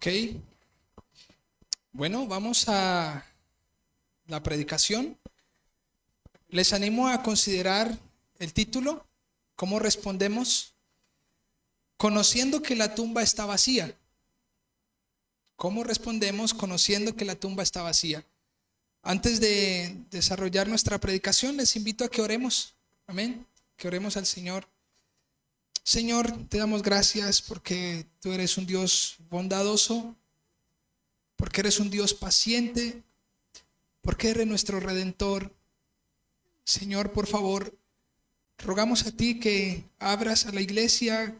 Ok, bueno, vamos a la predicación. Les animo a considerar el título, ¿cómo respondemos? Conociendo que la tumba está vacía. ¿Cómo respondemos conociendo que la tumba está vacía? Antes de desarrollar nuestra predicación, les invito a que oremos. Amén. Que oremos al Señor. Señor, te damos gracias porque tú eres un Dios bondadoso, porque eres un Dios paciente, porque eres nuestro Redentor. Señor, por favor, rogamos a ti que abras a la iglesia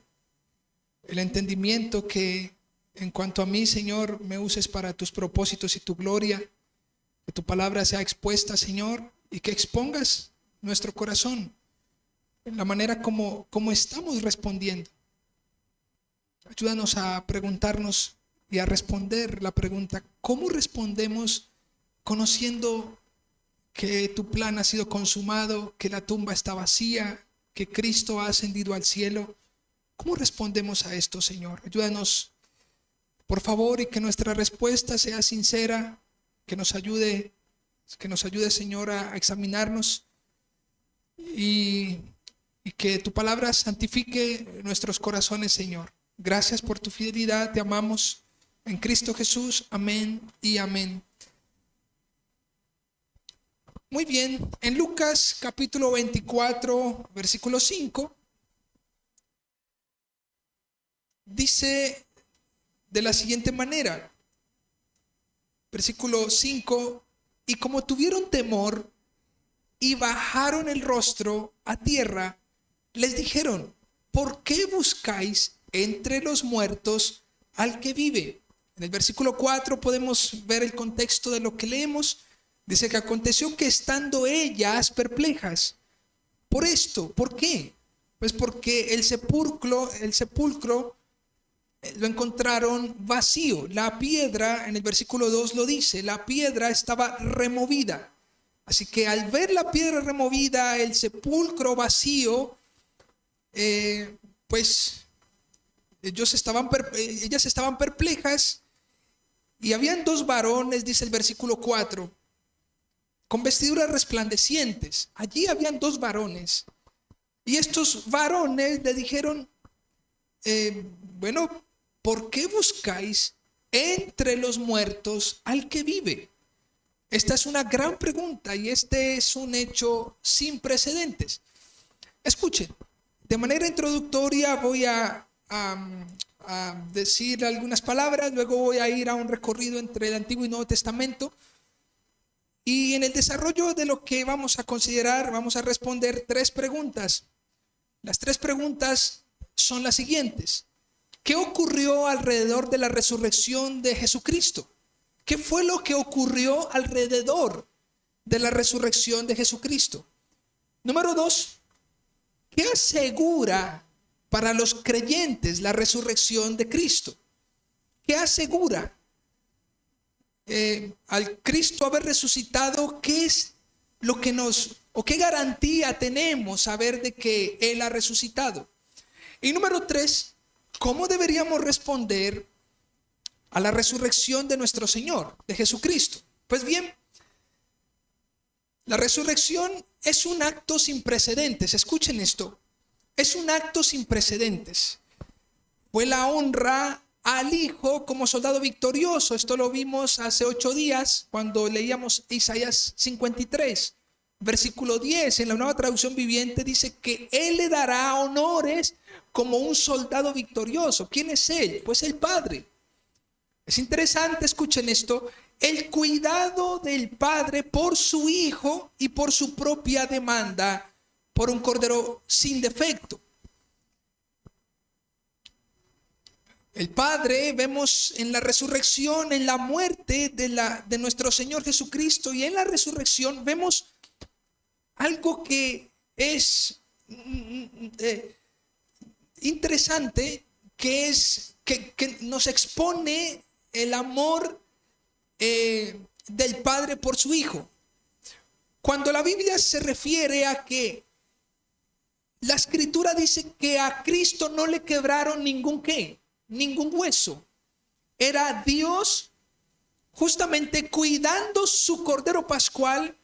el entendimiento, que en cuanto a mí, Señor, me uses para tus propósitos y tu gloria, que tu palabra sea expuesta, Señor, y que expongas nuestro corazón en la manera como estamos respondiendo. Ayúdanos a preguntarnos y a responder la pregunta: ¿cómo respondemos conociendo que tu plan ha sido consumado, que la tumba está vacía, que Cristo ha ascendido al cielo? ¿Cómo respondemos a esto, Señor? Ayúdanos, por favor, y que nuestra respuesta sea sincera, que nos ayude, Señor, a examinarnos y que tu palabra santifique nuestros corazones, Señor. Gracias por tu fidelidad, te amamos en Cristo Jesús. Amén y amén. Muy bien, en Lucas capítulo 24, versículo 5, dice de la siguiente manera, versículo 5: y como tuvieron temor y bajaron el rostro a tierra, les dijeron: ¿por qué buscáis entre los muertos al que vive? En el versículo 4 podemos ver el contexto de lo que leemos. Dice que aconteció que estando ellas perplejas por esto. ¿Por qué? Pues porque el sepulcro lo encontraron vacío. La piedra, en el versículo 2 lo dice, la piedra estaba removida. Así que al ver la piedra removida, el sepulcro vacío, pues ellas estaban perplejas. Y habían dos varones, dice el versículo 4, con vestiduras resplandecientes. Allí habían dos varones. Y estos varones le dijeron: bueno, ¿por qué buscáis entre los muertos al que vive? Esta es una gran pregunta y este es un hecho sin precedentes. Escuchen, de manera introductoria voy a decir algunas palabras, luego voy a ir a un recorrido entre el Antiguo y Nuevo Testamento. Y en el desarrollo de lo que vamos a considerar, vamos a responder tres preguntas. Las tres preguntas son las siguientes: ¿qué ocurrió alrededor de la resurrección de Jesucristo? ¿Qué fue lo que ocurrió alrededor de la resurrección de Jesucristo? Número 2, ¿qué asegura para los creyentes la resurrección de Cristo? ¿Qué asegura? Al Cristo haber resucitado, ¿qué es lo que qué garantía tenemos saber de que Él ha resucitado? Y número 3, ¿cómo deberíamos responder a la resurrección de nuestro Señor, de Jesucristo? Pues bien, la resurrección es un acto sin precedentes. Escuchen esto, es un acto sin precedentes. Fue la honra al Hijo como soldado victorioso. Esto lo vimos hace 8 días cuando leíamos Isaías 53, versículo 10. En la Nueva Traducción Viviente dice que Él le dará honores como un soldado victorioso. ¿Quién es Él? Pues el Padre. Es interesante, escuchen esto, el cuidado del Padre por su Hijo y por su propia demanda por un cordero sin defecto. El Padre, vemos en la resurrección, en la muerte de nuestro Señor Jesucristo, y en la resurrección vemos algo que es interesante, que es que nos expone el amor del Padre por su Hijo. Cuando la Biblia se refiere a que la Escritura dice que a Cristo no le quebraron ningún hueso. era Dios justamente cuidando su cordero pascual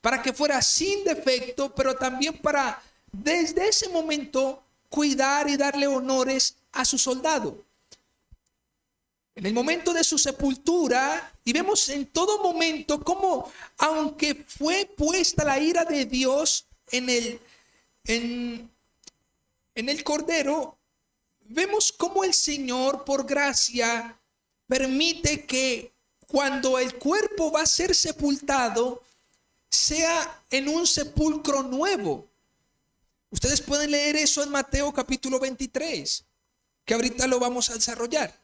para que fuera sin defecto, pero también para desde ese momento cuidar y darle honores a su soldado. En el momento de su sepultura, y vemos en todo momento cómo, aunque fue puesta la ira de Dios en el cordero, vemos cómo el Señor, por gracia, permite que cuando el cuerpo va a ser sepultado, sea en un sepulcro nuevo. Ustedes pueden leer eso en Mateo capítulo 23, que ahorita lo vamos a desarrollar.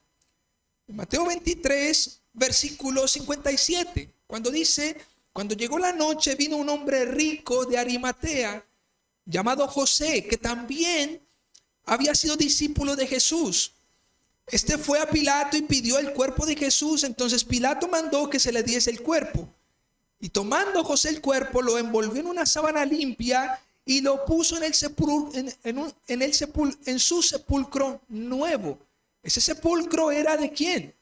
Mateo 23, versículo 57, cuando dice: cuando llegó la noche, vino un hombre rico de Arimatea, llamado José, que también había sido discípulo de Jesús. Este fue a Pilato y pidió el cuerpo de Jesús. Entonces Pilato mandó que se le diese el cuerpo. Y tomando José el cuerpo, lo envolvió en una sábana limpia y lo puso en su sepulcro nuevo. Ese sepulcro era ¿de quién?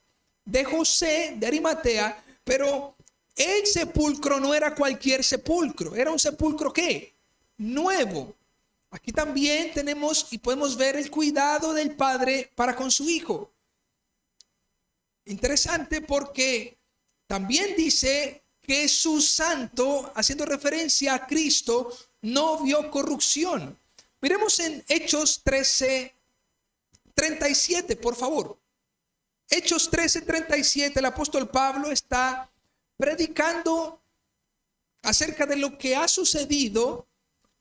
De José de Arimatea, pero el sepulcro no era cualquier sepulcro, era un sepulcro ¿qué? Nuevo. Aquí también tenemos y podemos ver el cuidado del padre para con su hijo. Interesante porque también dice que su santo, haciendo referencia a Cristo, no vio corrupción. Miremos en Hechos 13:37, por favor. Hechos 13:37, el apóstol Pablo está predicando acerca de lo que ha sucedido.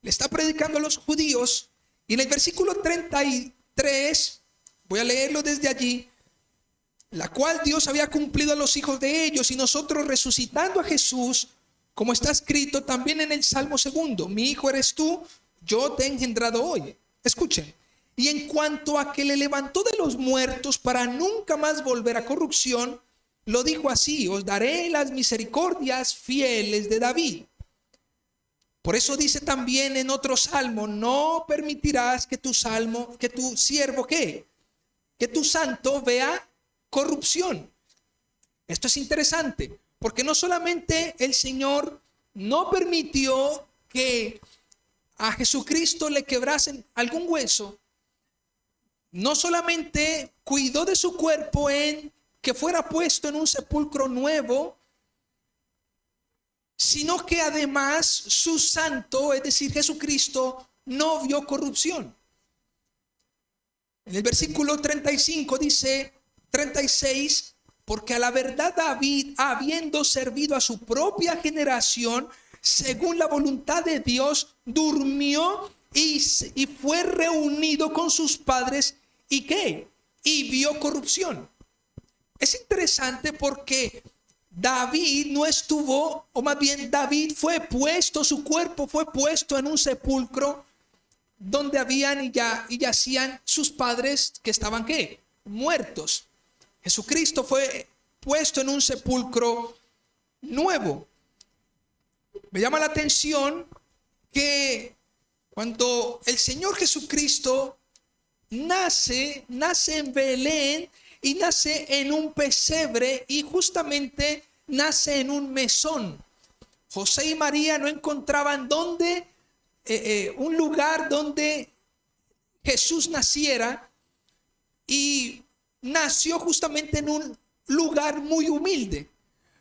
Le está predicando a los judíos. Y en el versículo 33, voy a leerlo desde allí: la cual Dios había cumplido a los hijos de ellos, y nosotros resucitando a Jesús, como está escrito también en el Salmo 2: mi hijo eres tú, yo te he engendrado hoy. Escuchen. Y en cuanto a que le levantó de los muertos para nunca más volver a corrupción, lo dijo así: os daré las misericordias fieles de David. Por eso dice también en otro salmo: no permitirás que tu siervo, ¿qué? Que tu santo vea corrupción. Esto es interesante, porque no solamente el Señor no permitió que a Jesucristo le quebrasen algún hueso, no solamente cuidó de su cuerpo en que fuera puesto en un sepulcro nuevo, sino que además su santo, es decir, Jesucristo, no vio corrupción. En el versículo 35 dice, 36, porque a la verdad David, habiendo servido a su propia generación, según la voluntad de Dios, durmió y fue reunido con sus padres. ¿Y qué? Y vio corrupción. Es interesante porque David no estuvo, o más bien David fue puesto, su cuerpo fue puesto en un sepulcro donde habían y yacían sus padres que estaban ¿qué? Muertos. Jesucristo fue puesto en un sepulcro nuevo. Me llama la atención que cuando el Señor Jesucristo nace en Belén y nace en un pesebre, y justamente nace en un mesón. José y María no encontraban un lugar donde Jesús naciera, y nació justamente en un lugar muy humilde.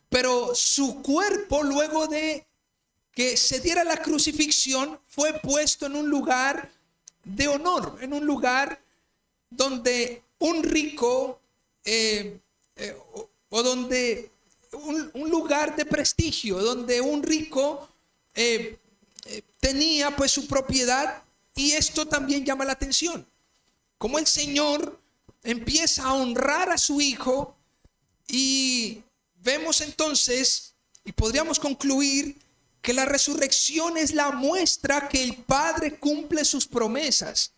Pero su cuerpo, luego de que se diera la crucifixión, fue puesto en un lugar de honor, en un lugar donde un rico donde un lugar de prestigio, donde un rico tenía pues su propiedad. Y esto también llama la atención, como el Señor empieza a honrar a su hijo. Y vemos entonces, y podríamos concluir, que la resurrección es la muestra que el Padre cumple sus promesas,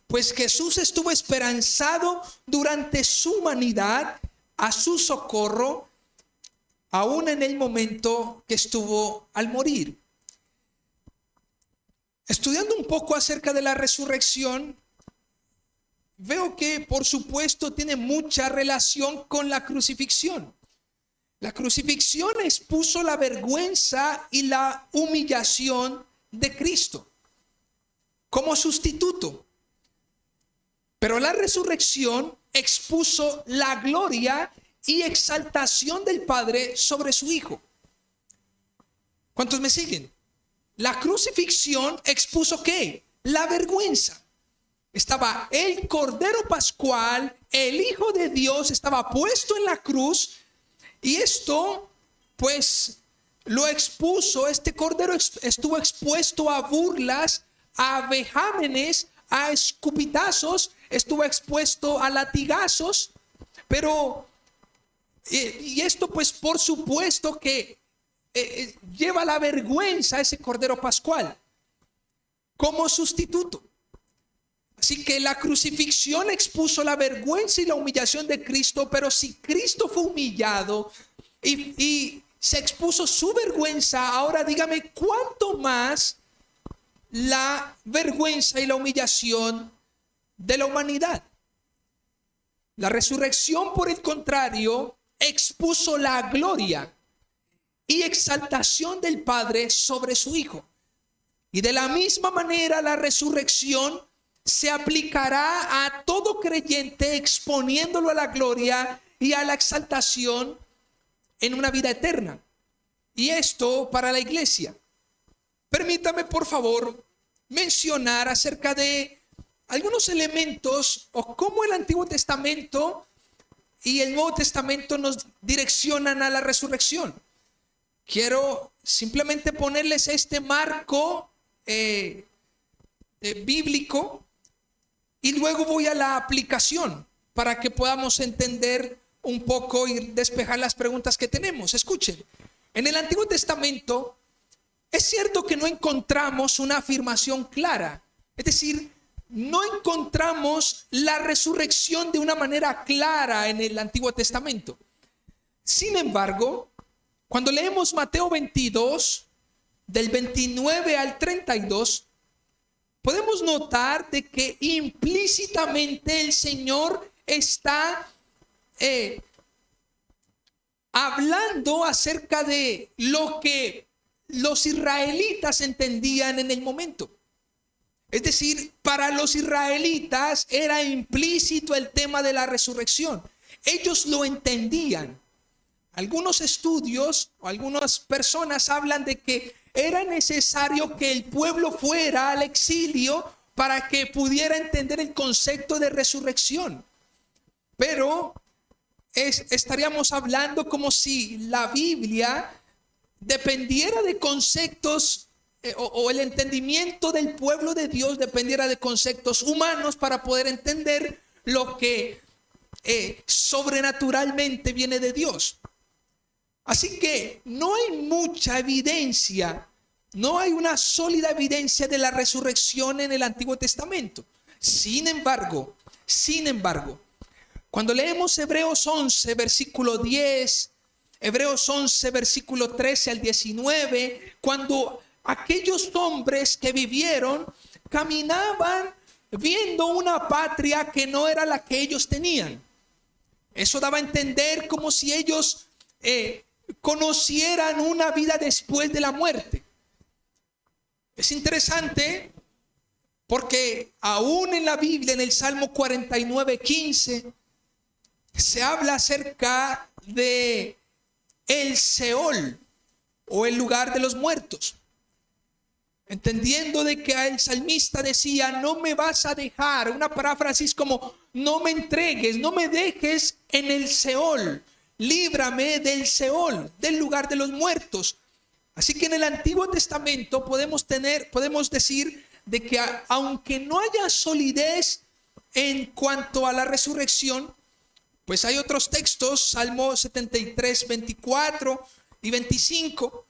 pues Jesús estuvo esperanzado durante su humanidad a su socorro, aún en el momento que estuvo al morir. Estudiando un poco acerca de la resurrección, veo que por supuesto tiene mucha relación con la crucifixión. La crucifixión expuso la vergüenza y la humillación de Cristo como sustituto. Pero la resurrección expuso la gloria y exaltación del Padre sobre su Hijo. ¿Cuántos me siguen? La crucifixión expuso ¿qué? La vergüenza. Estaba el Cordero Pascual, el Hijo de Dios, estaba puesto en la cruz, y esto pues lo expuso. Este Cordero estuvo expuesto a burlas, a vejámenes, a escupitazos, estuvo expuesto a latigazos, pero y esto pues por supuesto que lleva la vergüenza a ese Cordero Pascual como sustituto. Así que la crucifixión expuso la vergüenza y la humillación de Cristo, pero si Cristo fue humillado y se expuso su vergüenza, ahora dígame cuánto más la vergüenza y la humillación de la humanidad. La resurrección, por el contrario, expuso la gloria y exaltación del Padre sobre su Hijo. Y de la misma manera la resurrección se aplicará a todo creyente, exponiéndolo a la gloria y a la exaltación en una vida eterna. Y esto para la iglesia. Permítame por favor mencionar acerca de algunos elementos o cómo el Antiguo Testamento y el Nuevo Testamento nos direccionan a la resurrección. Quiero simplemente ponerles este marco bíblico, y luego voy a la aplicación para que podamos entender un poco y despejar las preguntas que tenemos. Escuchen, en el Antiguo Testamento es cierto que no encontramos una afirmación clara, es decir, no encontramos la resurrección de una manera clara en el Antiguo Testamento. Sin embargo, cuando leemos Mateo 22, del 29 al 32, podemos notar de que implícitamente el Señor está hablando acerca de lo que los israelitas entendían en el momento. Es decir, para los israelitas era implícito el tema de la resurrección. Ellos lo entendían. Algunos estudios o algunas personas hablan de que era necesario que el pueblo fuera al exilio para que pudiera entender el concepto de resurrección. Pero estaríamos hablando como si la Biblia dependiera de conceptos o el entendimiento del pueblo de Dios dependiera de conceptos humanos para poder entender lo que sobrenaturalmente viene de Dios. Así que no hay mucha evidencia, no hay una sólida evidencia de la resurrección en el Antiguo Testamento. Sin embargo, cuando leemos Hebreos 11, versículo 10, Hebreos 11, versículo 13 al 19, cuando aquellos hombres que vivieron caminaban viendo una patria que no era la que ellos tenían. Eso daba a entender como si ellos conocieran una vida después de la muerte. Es interesante porque aún en la Biblia, en el Salmo 49:15, se habla acerca de el Seol o el lugar de los muertos, entendiendo de que el salmista decía: no me vas a dejar, una paráfrasis como no me entregues, no me dejes en el Seol, líbrame del Seol, del lugar de los muertos. Así que en el Antiguo Testamento podemos decir de que aunque no haya solidez en cuanto a la resurrección, pues hay otros textos, Salmo 73, 24 y 25.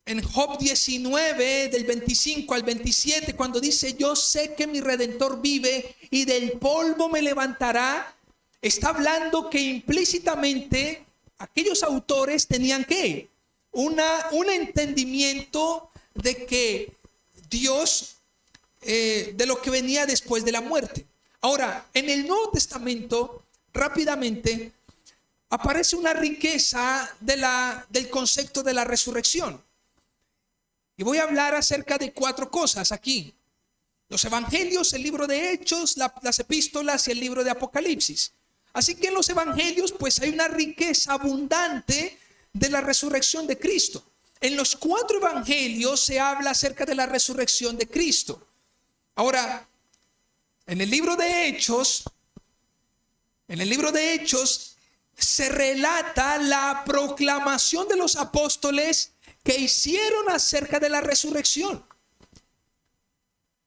En Job 19, del 25 al 27, cuando dice: yo sé que mi Redentor vive y del polvo me levantará, está hablando que implícitamente aquellos autores tenían que un entendimiento de que Dios, de lo que venía después de la muerte. Ahora, en el Nuevo Testamento, rápidamente, aparece una riqueza del concepto de la resurrección. Y voy a hablar acerca de 4 cosas aquí: los evangelios, el libro de Hechos, las epístolas y el libro de Apocalipsis. Así que en los evangelios pues hay una riqueza abundante de la resurrección de Cristo. En los 4 evangelios se habla acerca de la resurrección de Cristo. Ahora, en el libro de Hechos se relata la proclamación de los apóstoles que hicieron acerca de la resurrección.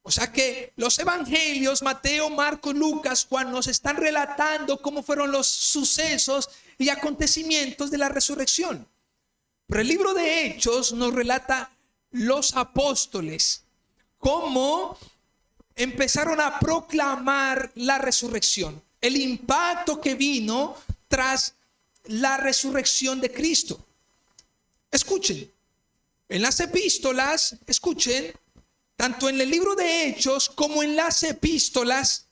O sea que los evangelios, Mateo, Marcos, Lucas, Juan, nos están relatando cómo fueron los sucesos y acontecimientos de la resurrección. Pero el libro de Hechos nos relata los apóstoles, cómo empezaron a proclamar la resurrección, el impacto que vino tras la resurrección de Cristo. Escuchen, en las epístolas, tanto en el libro de Hechos como en las epístolas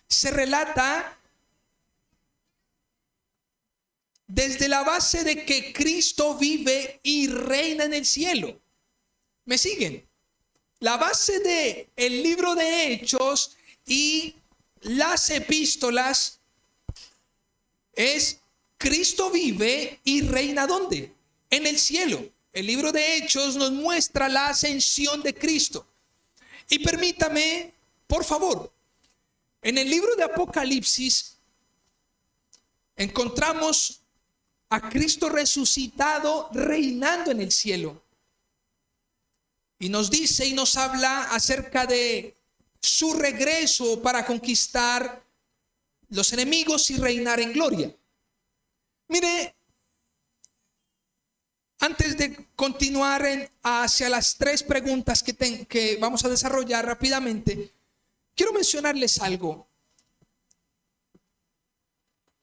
se relata desde la base de que Cristo vive y reina en el cielo. ¿Me siguen? La base de el libro de Hechos y las epístolas es: Cristo vive y reina ¿dónde? En el cielo. El libro de Hechos nos muestra la ascensión de Cristo. Y permítame, por favor, en el libro de Apocalipsis encontramos a Cristo resucitado reinando en el cielo. Y nos dice y nos habla acerca de su regreso para conquistar los enemigos y reinar en gloria. Mire, antes de continuar hacia las 3 preguntas que vamos a desarrollar rápidamente, quiero mencionarles algo.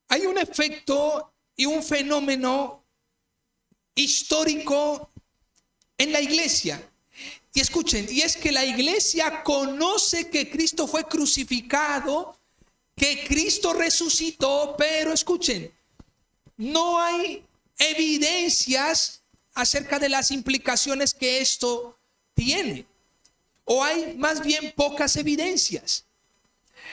Hay un efecto y un fenómeno histórico en la iglesia. Y escuchen, y es que la iglesia conoce que Cristo fue crucificado, que Cristo resucitó, pero escuchen, no hay evidencias acerca de las implicaciones que esto tiene, o hay más bien pocas evidencias.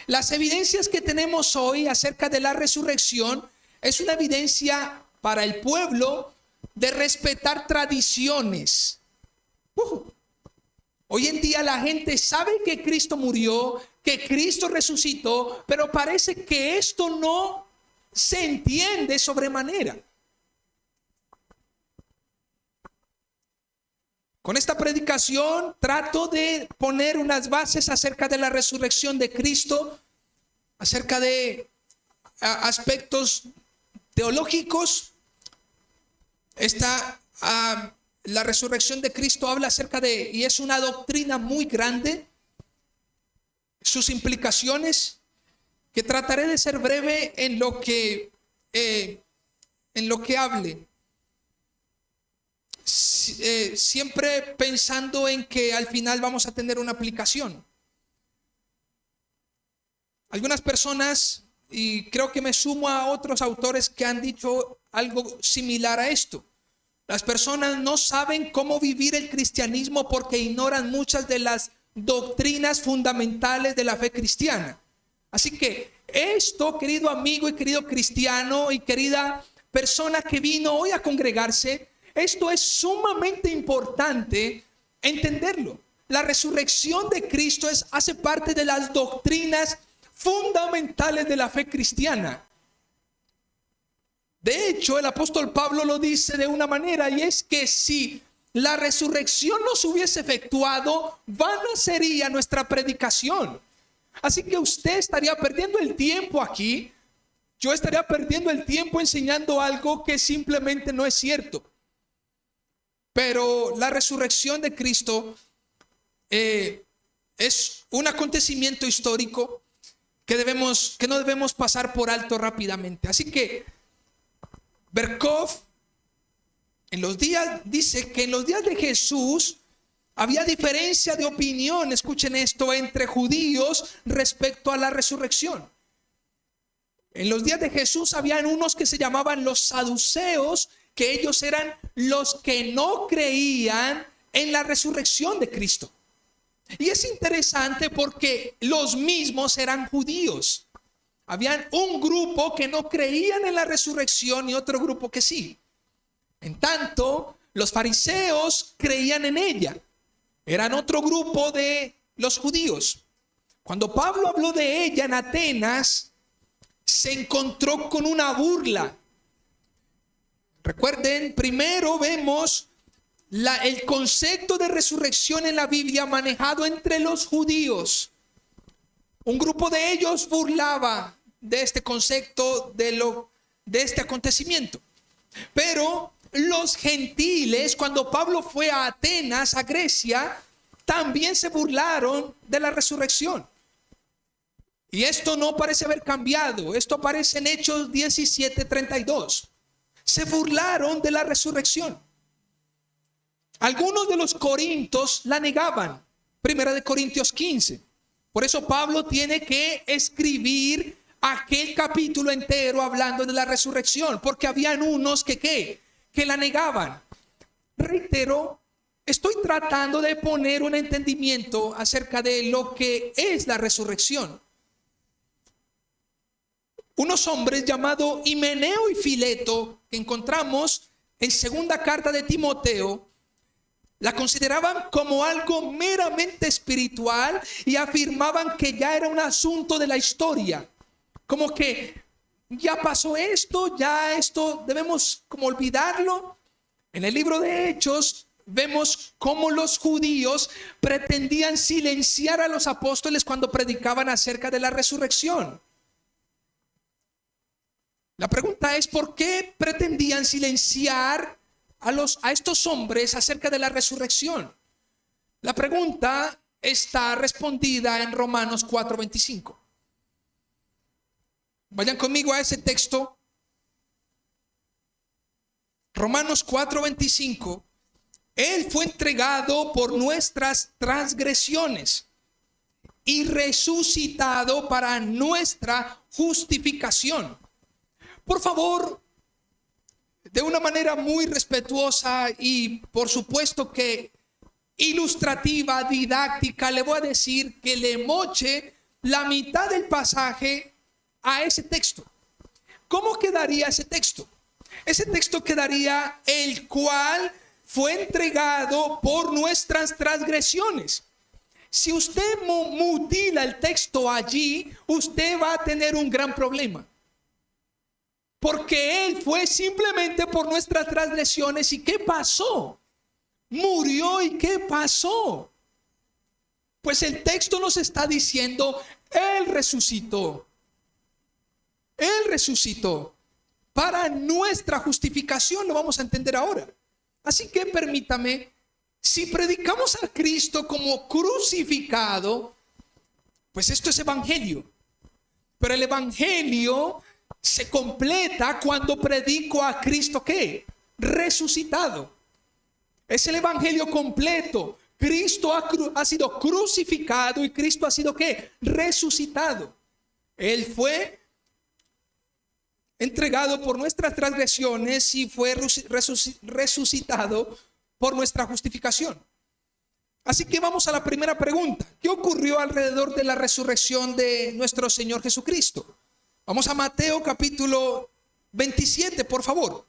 Las evidencias que tenemos hoy acerca de la resurrección es una evidencia para el pueblo de respetar tradiciones. Hoy en día la gente sabe que Cristo murió, que Cristo resucitó, pero parece que esto no se entiende sobremanera. Con esta predicación trato de poner unas bases acerca de la resurrección de Cristo, acerca de aspectos teológicos. La resurrección de Cristo habla acerca de, y es una doctrina muy grande, sus implicaciones, que trataré de ser breve en lo que hable. Siempre pensando en que al final vamos a tener una aplicación. Algunas personas, y creo que me sumo a otros autores que han dicho algo similar a esto: las personas no saben cómo vivir el cristianismo porque ignoran muchas de las doctrinas fundamentales de la fe cristiana. Así que esto, querido amigo y querido cristiano y querida persona que vino hoy a congregarse, esto es sumamente importante entenderlo. La resurrección de Cristo hace parte de las doctrinas fundamentales de la fe cristiana. De hecho, el apóstol Pablo lo dice de una manera, y es que si la resurrección no se hubiese efectuado, vana sería nuestra predicación. Así que usted estaría perdiendo el tiempo aquí, yo estaría perdiendo el tiempo enseñando algo que simplemente no es cierto. Pero la resurrección de Cristo es un acontecimiento histórico que no debemos pasar por alto rápidamente. Así que Berkov dice que en los días de Jesús Había diferencia de opinión, escuchen esto, entre judíos respecto a la resurrección. En los días de Jesús habían unos que se llamaban los saduceos, que ellos eran los que no creían en la resurrección de Cristo. Y es interesante porque los mismos eran judíos. Habían un grupo que no creían en la resurrección y otro grupo que sí. En tanto, los fariseos creían en ella. Eran otro grupo de los judíos. Cuando Pablo habló de ella en Atenas, se encontró con una burla. Recuerden, primero vemos el concepto de resurrección en la Biblia manejado entre los judíos. Un grupo de ellos burlaba de este concepto, de este acontecimiento. Pero los gentiles, cuando Pablo fue a Atenas, a Grecia, también se burlaron de la resurrección. Y esto no parece haber cambiado. Esto aparece en Hechos 17:32. Se burlaron de la resurrección. Algunos de los corintios la negaban. Primera de Corintios 15. Por eso Pablo tiene que escribir aquel capítulo entero hablando de la resurrección, porque habían unos que la negaban. Reitero, estoy tratando de poner un entendimiento acerca de lo que es la resurrección. Unos hombres llamados Himeneo y Fileto, que encontramos en segunda carta de Timoteo, la consideraban como algo meramente espiritual y afirmaban que ya era un asunto de la historia. Como que ya pasó esto, ya esto debemos como olvidarlo. En el libro de Hechos vemos cómo los judíos pretendían silenciar a los apóstoles cuando predicaban acerca de la resurrección. La pregunta es, ¿por qué pretendían silenciar a estos hombres acerca de la resurrección? La pregunta está respondida en Romanos 4:25. Vayan conmigo a ese texto. Romanos 4:25. Él fue entregado por nuestras transgresiones y resucitado para nuestra justificación. Por favor, de una manera muy respetuosa y por supuesto que ilustrativa, didáctica, le voy a decir que le moche la mitad del pasaje a ese texto. ¿Cómo quedaría ese texto? Ese texto quedaría: el cual fue entregado por nuestras transgresiones. Si usted mutila el texto allí, usted va a tener un gran problema. Porque Él fue simplemente por nuestras transgresiones. ¿Y qué pasó? Murió. ¿Y qué pasó? Pues el texto nos está diciendo: Él resucitó. Él resucitó para nuestra justificación. Lo vamos a entender ahora. Así que permítame, si predicamos a Cristo como crucificado, pues esto es evangelio. Pero el evangelio se completa cuando predico a Cristo ¿qué? Resucitado. Es el evangelio completo. Cristo ha sido crucificado y Cristo ha sido ¿qué? Resucitado. Él fue entregado por nuestras transgresiones y fue resucitado por nuestra justificación. Así que vamos a la primera pregunta. ¿Qué ocurrió alrededor de la resurrección de nuestro Señor Jesucristo? Vamos a Mateo capítulo 27, por favor.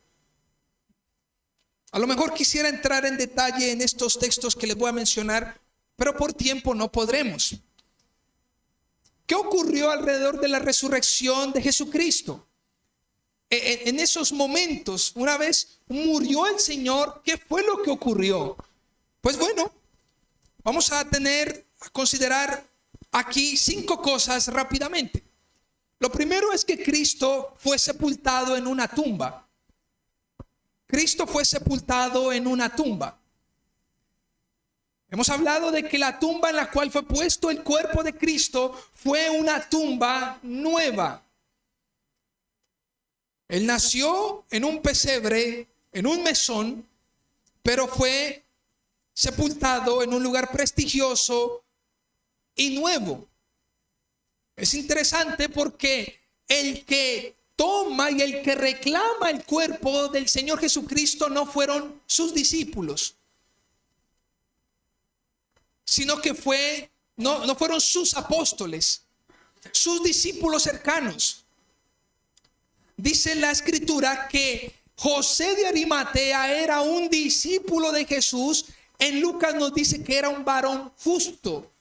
A lo mejor quisiera entrar en detalle en estos textos que les voy a mencionar, pero por tiempo no podremos. ¿Qué ocurrió alrededor de la resurrección de Jesucristo? En esos momentos, una vez murió el Señor, ¿qué fue lo que ocurrió? Pues bueno, vamos a considerar aquí 5 cosas rápidamente. Lo primero es que Cristo fue sepultado en una tumba. Cristo fue sepultado en una tumba. Hemos hablado de que la tumba en la cual fue puesto el cuerpo de Cristo fue una tumba nueva. Él nació en un pesebre, en un mesón, pero fue sepultado en un lugar prestigioso y nuevo. Es interesante porque el que toma y el que reclama el cuerpo del Señor Jesucristo no fueron sus discípulos, sino que no fueron sus apóstoles, sus discípulos cercanos. Dice la Escritura que José de Arimatea era un discípulo de Jesús. En Lucas nos dice que era un varón justo.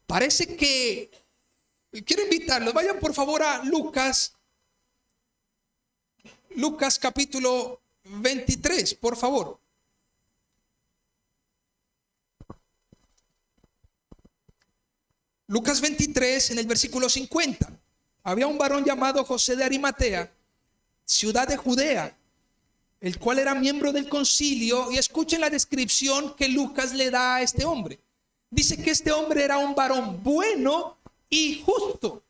Parece que, quiero invitarlos, vayan por favor a Lucas capítulo 23, por favor. Lucas 23 en el versículo 50. Había un varón llamado José de Arimatea, ciudad de Judea, el cual era miembro del concilio. Y escuchen la descripción que Lucas le da a este hombre. Dice que este hombre era un varón bueno y justo,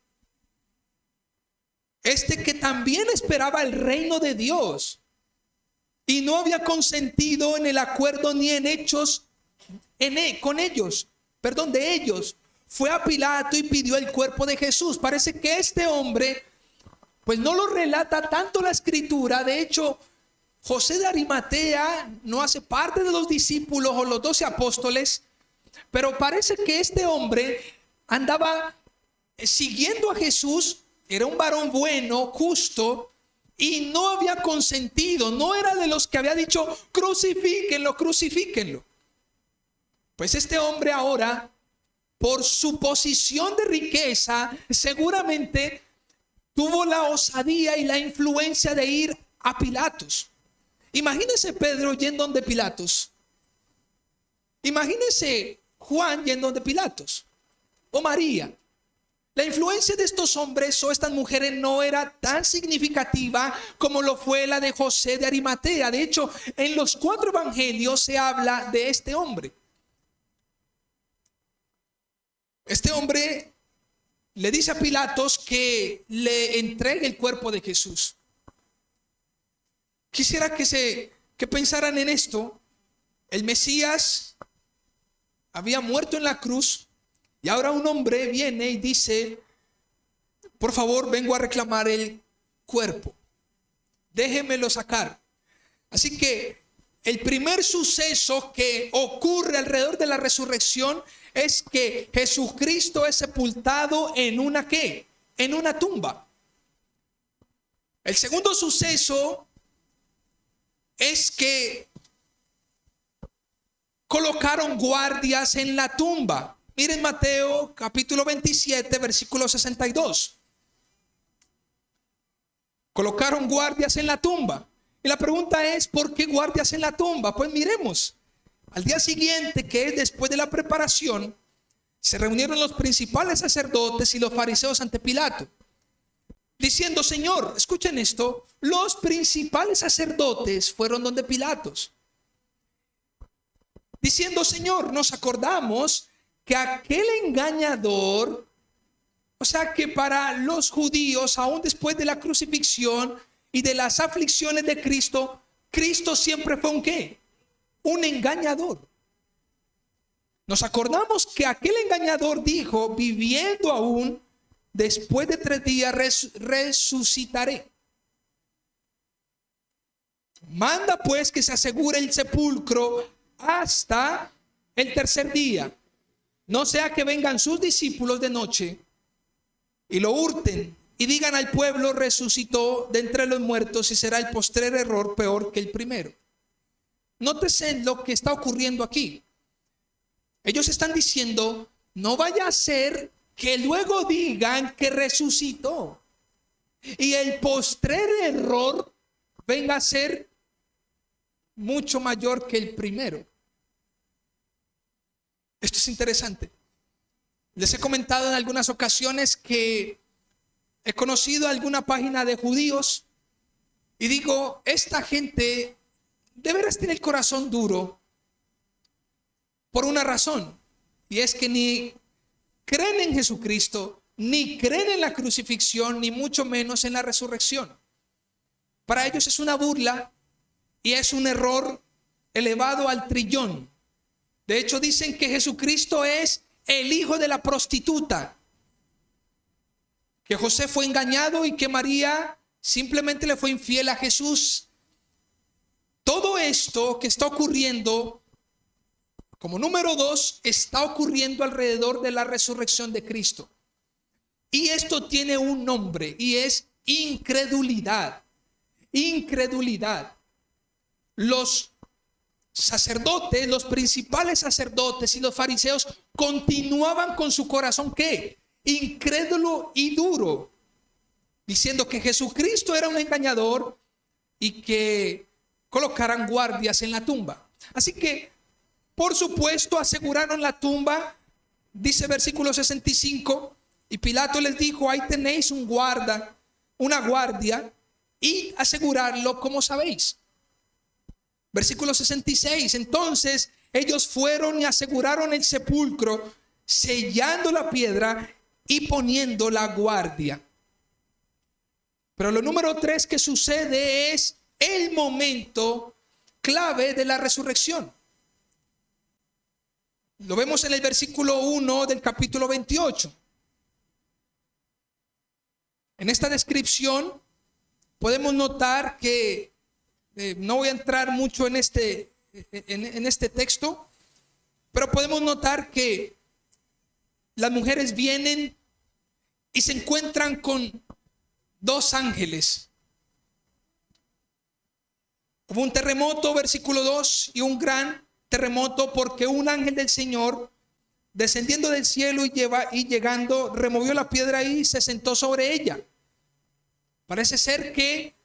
que también esperaba el reino de Dios y no había consentido en el acuerdo ni en hechos de ellos. Fue a Pilato y pidió el cuerpo de Jesús. Parece que este hombre, pues no lo relata tanto la Escritura. De hecho, José de Arimatea no hace parte de los discípulos o los 12 apóstoles, pero parece que este hombre andaba siguiendo a Jesús. Era un varón bueno, justo, y no había consentido. No era de los que había dicho crucifíquenlo, crucifíquenlo. Pues este hombre ahora, por su posición de riqueza, seguramente tuvo la osadía y la influencia de ir a Pilatos. Imagínese Pedro yendo donde Pilatos. Imagínese Juan yendo donde Pilatos. O María. La influencia de estos hombres o estas mujeres no era tan significativa como lo fue la de José de Arimatea. De hecho, en los 4 evangelios se habla de este hombre. Este hombre le dice a Pilatos que le entregue el cuerpo de Jesús. Quisiera que pensaran en esto. El Mesías había muerto en la cruz y ahora un hombre viene y dice: por favor, vengo a reclamar el cuerpo, déjemelo sacar. Así que el primer suceso que ocurre alrededor de la resurrección es que Jesucristo es sepultado en una ¿qué? En una tumba. El segundo suceso es que colocaron guardias en la tumba. Miren Mateo capítulo 27, versículo 62. Colocaron guardias en la tumba. Y la pregunta es, ¿por qué guardias en la tumba? Pues miremos. Al día siguiente, que es después de la preparación, se reunieron los principales sacerdotes y los fariseos ante Pilato, diciendo: Señor, escuchen esto, los principales sacerdotes fueron donde Pilatos, diciendo: Señor, nos acordamos que aquel engañador, o sea que para los judíos, aún después de la crucifixión y de las aflicciones de Cristo, Cristo siempre fue un ¿qué? Un engañador. Nos acordamos que aquel engañador dijo: viviendo aún, después de 3 días resucitaré. Manda pues que se asegure el sepulcro hasta el 3er día, no sea que vengan sus discípulos de noche y lo hurten y digan al pueblo: resucitó de entre los muertos, y será el postrer error peor que el primero. Nótese lo que está ocurriendo aquí. Ellos están diciendo: no vaya a ser que luego digan que resucitó y el postrer error venga a ser mucho mayor que el primero. Esto es interesante. Les he comentado en algunas ocasiones que he conocido alguna página de judíos y digo: esta gente de veras tiene el corazón duro por una razón, y es que ni creen en Jesucristo, ni creen en la crucifixión, ni mucho menos en la resurrección. Para ellos es una burla y es un error elevado al trillón. De hecho, dicen que Jesucristo es el hijo de la prostituta, que José fue engañado y que María simplemente le fue infiel a Jesús. Todo esto que está ocurriendo, como número 2, está ocurriendo alrededor de la resurrección de Cristo. Y esto tiene un nombre y es incredulidad. Incredulidad. Los sacerdotes, los principales sacerdotes y los fariseos continuaban con su corazón, ¿qué? Incrédulo y duro, diciendo que Jesucristo era un engañador y que colocaran guardias en la tumba. Así que, por supuesto, aseguraron la tumba. Dice versículo 65, y Pilato les dijo: ahí tenéis una guardia, y asegurarlo como sabéis. Versículo 66, entonces ellos fueron y aseguraron el sepulcro, sellando la piedra y poniendo la guardia. Pero lo número 3 que sucede es el momento clave de la resurrección. Lo vemos en el versículo 1 del capítulo 28. En esta descripción podemos notar que no voy a entrar mucho en este texto, pero podemos notar que las mujeres vienen y se encuentran con 2 ángeles. Hubo un terremoto, versículo 2, y un gran terremoto, porque un ángel del Señor, descendiendo del cielo y llegando, removió la piedra y se sentó sobre ella. Parece ser que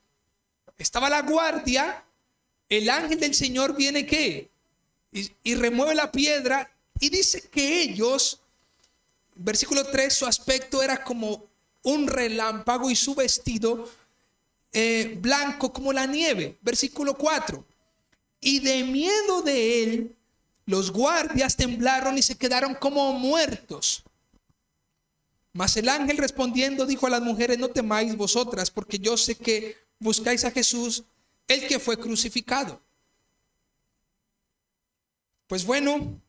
estaba la guardia, el ángel del Señor viene ¿qué? Y remueve la piedra, y dice que ellos, versículo 3, su aspecto era como un relámpago y su vestido blanco como la nieve. Versículo 4, y de miedo de él los guardias temblaron y se quedaron como muertos. Mas el ángel respondiendo dijo a las mujeres: no temáis vosotras, porque yo sé que buscáis a Jesús, el que fue crucificado. Pues bueno,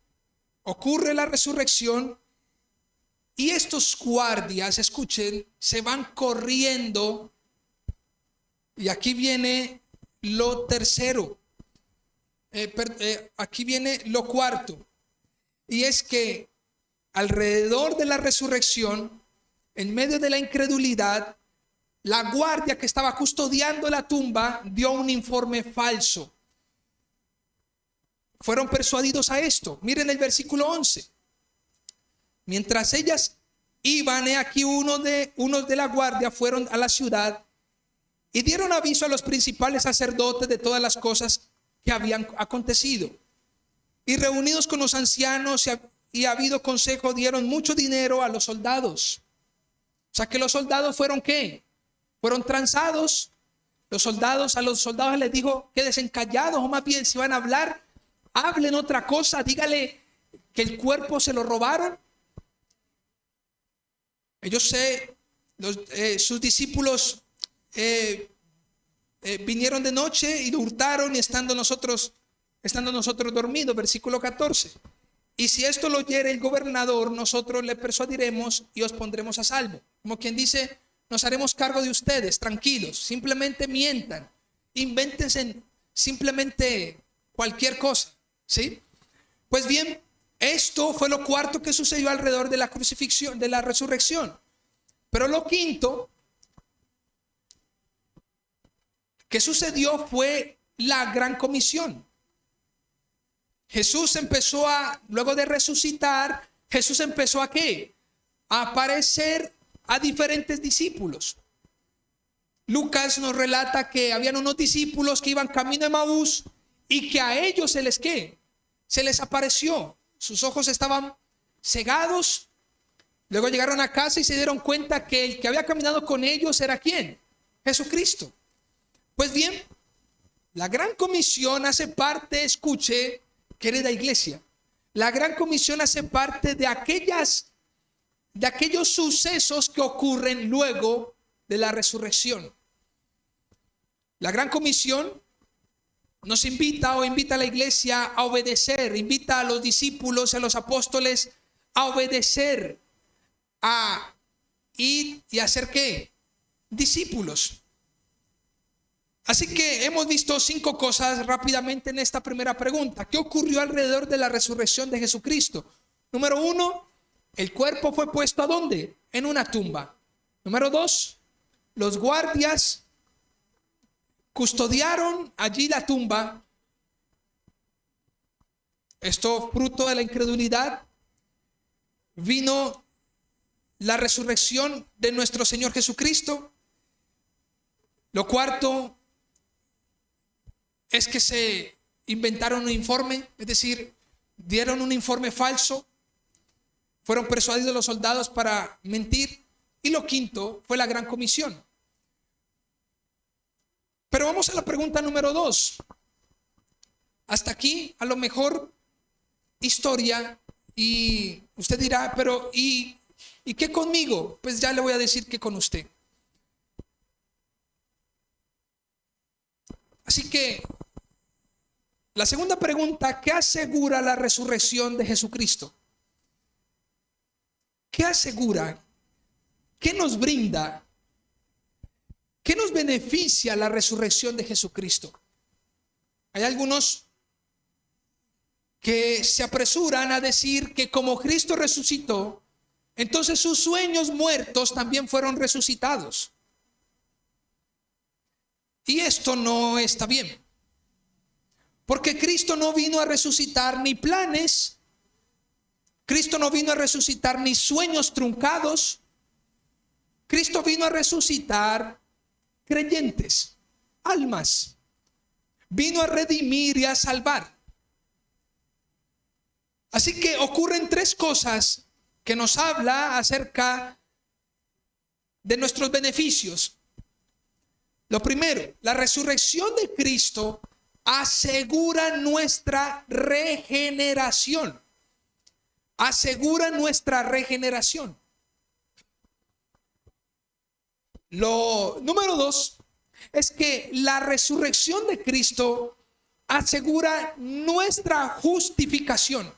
ocurre la resurrección y estos guardias, escuchen, se van corriendo. Y aquí viene lo tercero. Aquí viene lo cuarto. Y es que alrededor de la resurrección, en medio de la incredulidad, la guardia que estaba custodiando la tumba dio un informe falso. Fueron persuadidos a esto. Miren el versículo 11. Mientras ellas iban, he aquí unos de la guardia fueron a la ciudad y dieron aviso a los principales sacerdotes de todas las cosas que habían acontecido. Y reunidos con los ancianos y habido consejo, dieron mucho dinero a los soldados. O sea que los soldados fueron ¿qué? Fueron transados. A los soldados les dijo: quédense callados, o más bien si van a hablar, hablen otra cosa, dígale que el cuerpo se lo robaron. Sus discípulos vinieron de noche y lo hurtaron, y estando nosotros dormidos. Versículo 14. Y si esto lo oyere el gobernador, nosotros le persuadiremos y os pondremos a salvo. Como quien dice: nos haremos cargo de ustedes, tranquilos, simplemente mientan, invéntense simplemente cualquier cosa, ¿sí? Pues bien, esto fue lo cuarto que sucedió alrededor de la crucifixión, de la resurrección. Pero lo quinto que sucedió fue la gran comisión. Jesús empezó luego de resucitar, Jesús empezó a ¿qué? A aparecer a diferentes discípulos. Lucas nos relata que habían unos discípulos que iban camino de Emaús y que a ellos se les apareció. Sus ojos estaban cegados. Luego llegaron a casa y se dieron cuenta que el que había caminado con ellos era ¿quién? Jesucristo. Pues bien, la gran comisión hace parte, escuche, querida iglesia, la gran comisión hace parte de aquellos sucesos que ocurren luego de la resurrección. La gran comisión nos invita o invita a la iglesia a obedecer, invita a los discípulos, a los apóstoles a obedecer, a ir y hacer ¿qué? Discípulos. Así que hemos visto 5 cosas rápidamente en esta primera pregunta. ¿Qué ocurrió alrededor de la resurrección de Jesucristo? Número 1, el cuerpo fue puesto ¿a dónde? En una tumba. Número 2, los guardias custodiaron allí la tumba. Esto fruto de la incredulidad. Vino la resurrección de nuestro Señor Jesucristo. Lo cuarto es que se inventaron un informe, es decir, dieron un informe falso, fueron persuadidos los soldados para mentir. Y lo quinto fue la gran comisión. Pero vamos a la pregunta número 2. Hasta aquí, a lo mejor, historia. Y usted dirá, pero ¿y qué conmigo? Pues ya le voy a decir que con usted. Así que, la segunda pregunta, ¿qué asegura la resurrección de Jesucristo? ¿Qué asegura? ¿Qué nos brinda? ¿Qué nos beneficia la resurrección de Jesucristo? Hay algunos que se apresuran a decir que como Cristo resucitó, entonces sus sueños muertos también fueron resucitados. Y esto no está bien. Porque Cristo no vino a resucitar ni planes. Cristo no vino a resucitar ni sueños truncados. Cristo vino a resucitar creyentes, almas. Vino a redimir y a salvar. Así que ocurren 3 cosas que nos habla acerca de nuestros beneficios. Lo primero, la resurrección de Cristo asegura nuestra regeneración. Asegura nuestra regeneración. Lo número 2 es que la resurrección de Cristo asegura nuestra justificación.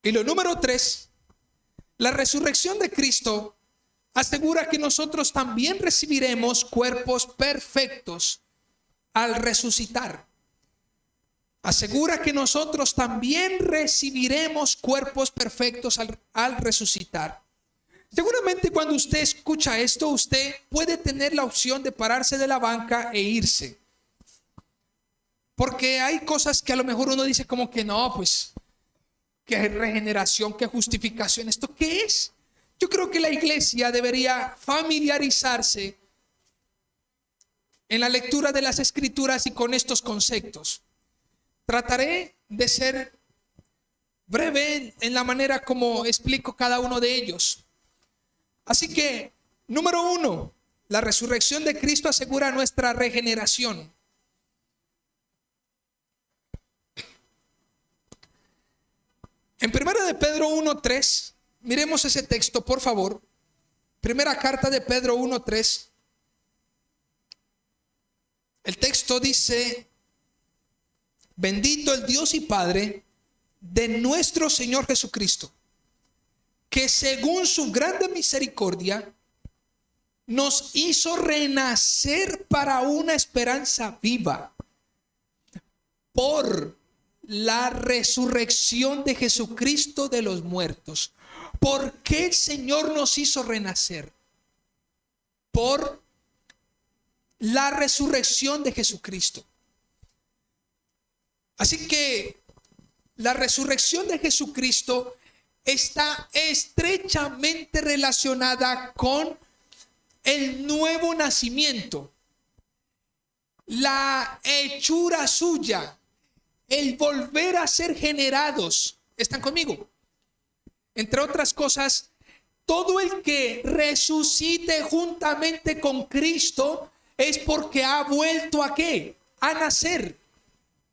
Y lo número 3, la resurrección de Cristo asegura que nosotros también recibiremos cuerpos perfectos al resucitar. Asegura que nosotros también recibiremos cuerpos perfectos al resucitar. Seguramente cuando usted escucha esto, usted puede tener la opción de pararse de la banca e irse. Porque hay cosas que a lo mejor uno dice como que no, pues, qué regeneración, qué justificación, ¿esto qué es? Yo creo que la iglesia debería familiarizarse en la lectura de las Escrituras y con estos conceptos. Trataré de ser breve en la manera como explico cada uno de ellos. Así que, número 1, la resurrección de Cristo asegura nuestra regeneración. En 1 de Pedro 1:3, miremos ese texto, por favor. Primera carta de Pedro 1:3. El texto dice: bendito el Dios y Padre de nuestro Señor Jesucristo, que según su grande misericordia nos hizo renacer para una esperanza viva por la resurrección de Jesucristo de los muertos. ¿Por qué el Señor nos hizo renacer? Por la resurrección de Jesucristo. Así que la resurrección de Jesucristo está estrechamente relacionada con el nuevo nacimiento, la hechura suya, el volver a ser generados. ¿Están conmigo? Entre otras cosas, todo el que resucite juntamente con Cristo es porque ha vuelto ¿a qué? A nacer.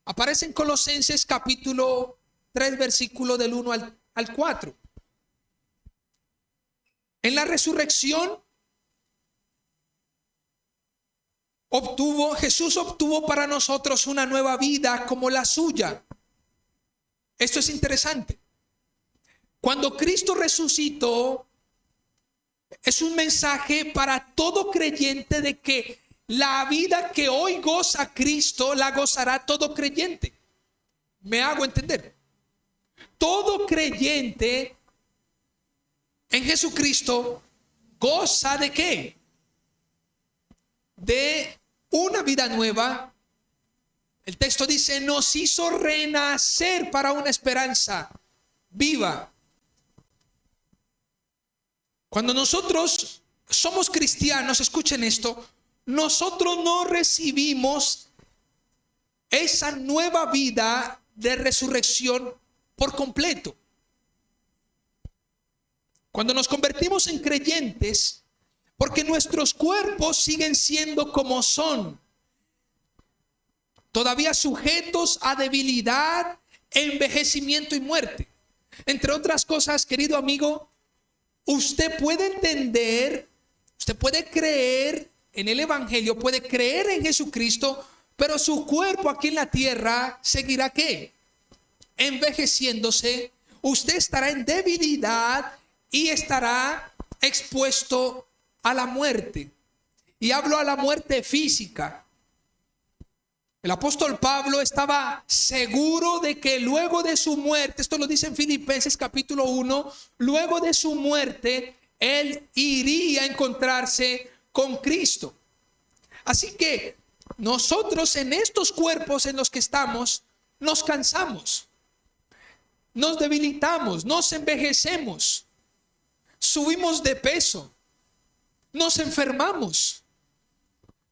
Aparece en Colosenses capítulo 3, versículo del 1 al 4. En la resurrección Jesús obtuvo para nosotros una nueva vida como la suya. Esto es interesante. Cuando Cristo resucitó, es un mensaje para todo creyente de que la vida que hoy goza Cristo la gozará todo creyente. ¿Me hago entender? Todo creyente en Jesucristo goza ¿de qué? De una vida nueva. El texto dice, nos hizo renacer para una esperanza viva. Cuando nosotros somos cristianos, escuchen esto, nosotros no recibimos esa nueva vida de resurrección por completo. Cuando nos convertimos en creyentes, porque nuestros cuerpos siguen siendo como son, todavía sujetos a debilidad, envejecimiento y muerte. Entre otras cosas, querido amigo, usted puede entender, usted puede creer en el Evangelio, puede creer en Jesucristo, pero su cuerpo aquí en la tierra seguirá ¿qué? Envejeciéndose. Usted estará en debilidad y estará expuesto a la muerte. Y hablo a la muerte física. El apóstol Pablo estaba seguro de que luego de su muerte, esto lo dice en Filipenses capítulo 1, luego de su muerte, él iría a encontrarse con Cristo. Así que nosotros en estos cuerpos en los que estamos, nos cansamos, nos debilitamos, nos envejecemos, subimos de peso, nos enfermamos,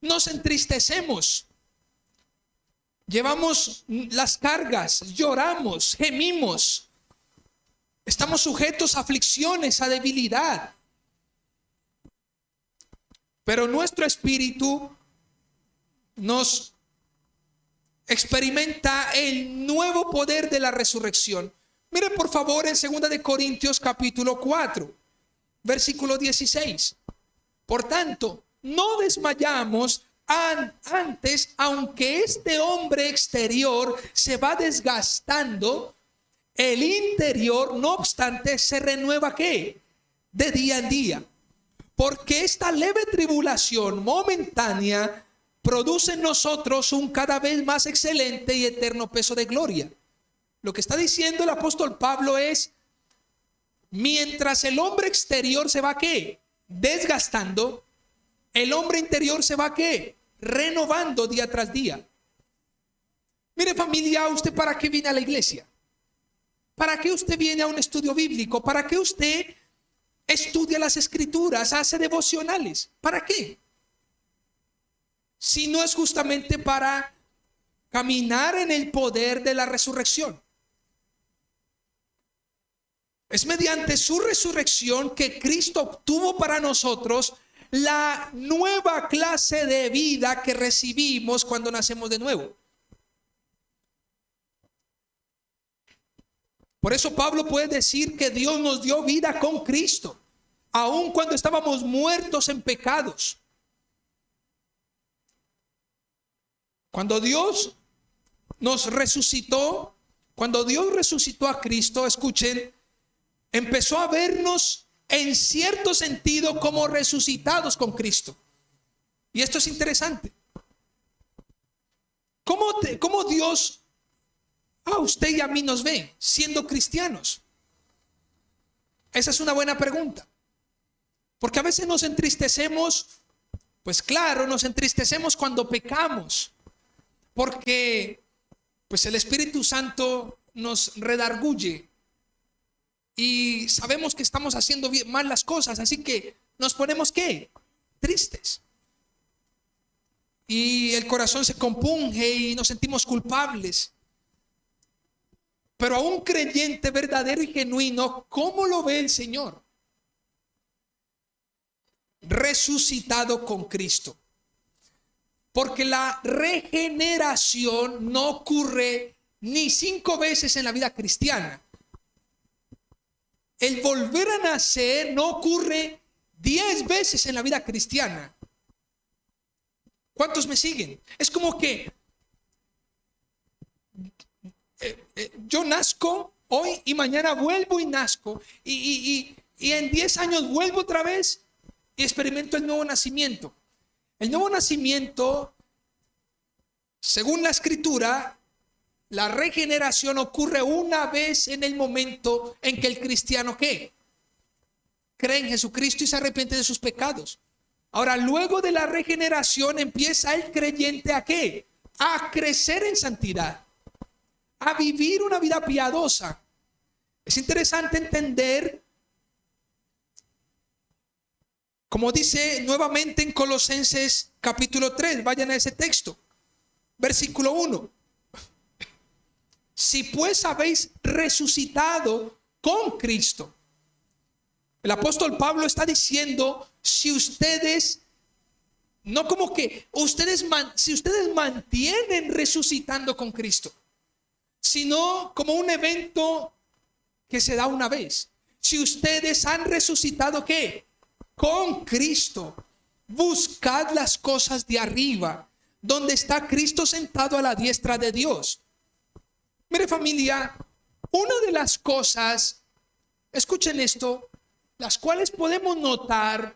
nos entristecemos. Llevamos las cargas, lloramos, gemimos. Estamos sujetos a aflicciones, a debilidad. Pero nuestro espíritu nos experimenta el nuevo poder de la resurrección. Mire por favor en 2 de Corintios capítulo 4, versículo 16. Por tanto, no desmayamos. Antes, aunque este hombre exterior se va desgastando, el interior, no obstante, se renueva ¿qué? De día en día. Porque esta leve tribulación momentánea produce en nosotros un cada vez más excelente y eterno peso de gloria. Lo que está diciendo el apóstol Pablo es, mientras el hombre exterior se va ¿qué? Desgastando, el hombre interior se va ¿qué? Renovando día tras día. Mire familia, ¿usted para qué viene a la iglesia? ¿Para qué usted viene a un estudio bíblico? ¿Para qué usted estudia las escrituras, hace devocionales? ¿Para qué? Si no es justamente para caminar en el poder de la resurrección. Es mediante su resurrección que Cristo obtuvo para nosotros la nueva clase de vida que recibimos cuando nacemos de nuevo. Por eso Pablo puede decir que Dios nos dio vida con Cristo, aun cuando estábamos muertos en pecados. Cuando Dios nos resucitó, cuando Dios resucitó a Cristo, escuchen, empezó a vernos en cierto sentido como resucitados con Cristo. Y esto es interesante. ¿Cómo Dios a usted y a mí nos ve siendo cristianos? Esa es una buena pregunta. Porque a veces nos entristecemos, pues claro, nos entristecemos cuando pecamos. Porque pues el Espíritu Santo nos redarguye. Y sabemos que estamos haciendo mal las cosas, así que nos ponemos ¿qué? Tristes. Y el corazón se compunge y nos sentimos culpables. Pero a un creyente verdadero y genuino, ¿cómo lo ve el Señor? Resucitado con Cristo. Porque la regeneración no ocurre ni 5 veces en la vida cristiana. El volver a nacer no ocurre 10 veces en la vida cristiana. ¿Cuántos me siguen? Es como que yo nazco hoy y mañana vuelvo y nazco y en 10 años vuelvo otra vez y experimento el nuevo nacimiento. El nuevo nacimiento, según la escritura, la regeneración ocurre una vez en el momento en que el cristiano ¿qué? Cree en Jesucristo y se arrepiente de sus pecados. Ahora, luego de la regeneración empieza el creyente ¿a qué? A crecer en santidad, a vivir una vida piadosa. Es interesante entender, como dice nuevamente en Colosenses capítulo 3, vayan a ese texto, versículo 1. Si pues habéis resucitado con Cristo. El apóstol Pablo está diciendo, si ustedes, no como que si ustedes mantienen resucitando con Cristo, sino como un evento que se da una vez. Si ustedes han resucitado ¿qué? Con Cristo, buscad las cosas de arriba, donde está Cristo sentado a la diestra de Dios. Mire, familia, una de las cosas, escuchen esto, las cuales podemos notar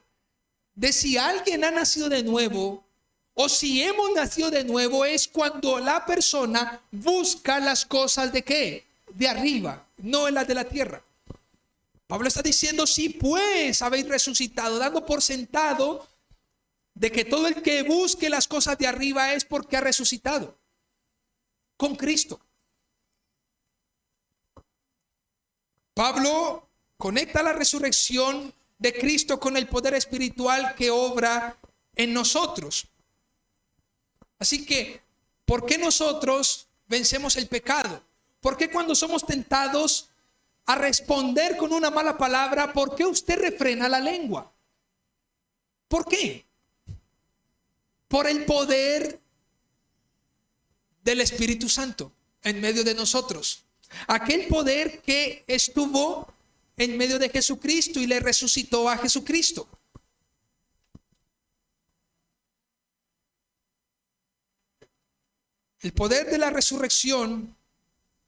de si alguien ha nacido de nuevo o si hemos nacido de nuevo es cuando la persona busca las cosas de ¿qué? De arriba, no en las de la tierra. Pablo está diciendo, si pues habéis resucitado, dando por sentado de que todo el que busque las cosas de arriba es porque ha resucitado con Cristo. Pablo conecta la resurrección de Cristo con el poder espiritual que obra en nosotros. Así que, ¿por qué nosotros vencemos el pecado? ¿Por qué cuando somos tentados a responder con una mala palabra, por qué usted refrena la lengua? ¿Por qué? Por el poder del Espíritu Santo en medio de nosotros. Aquel poder que estuvo en medio de Jesucristo y le resucitó a Jesucristo. El poder de la resurrección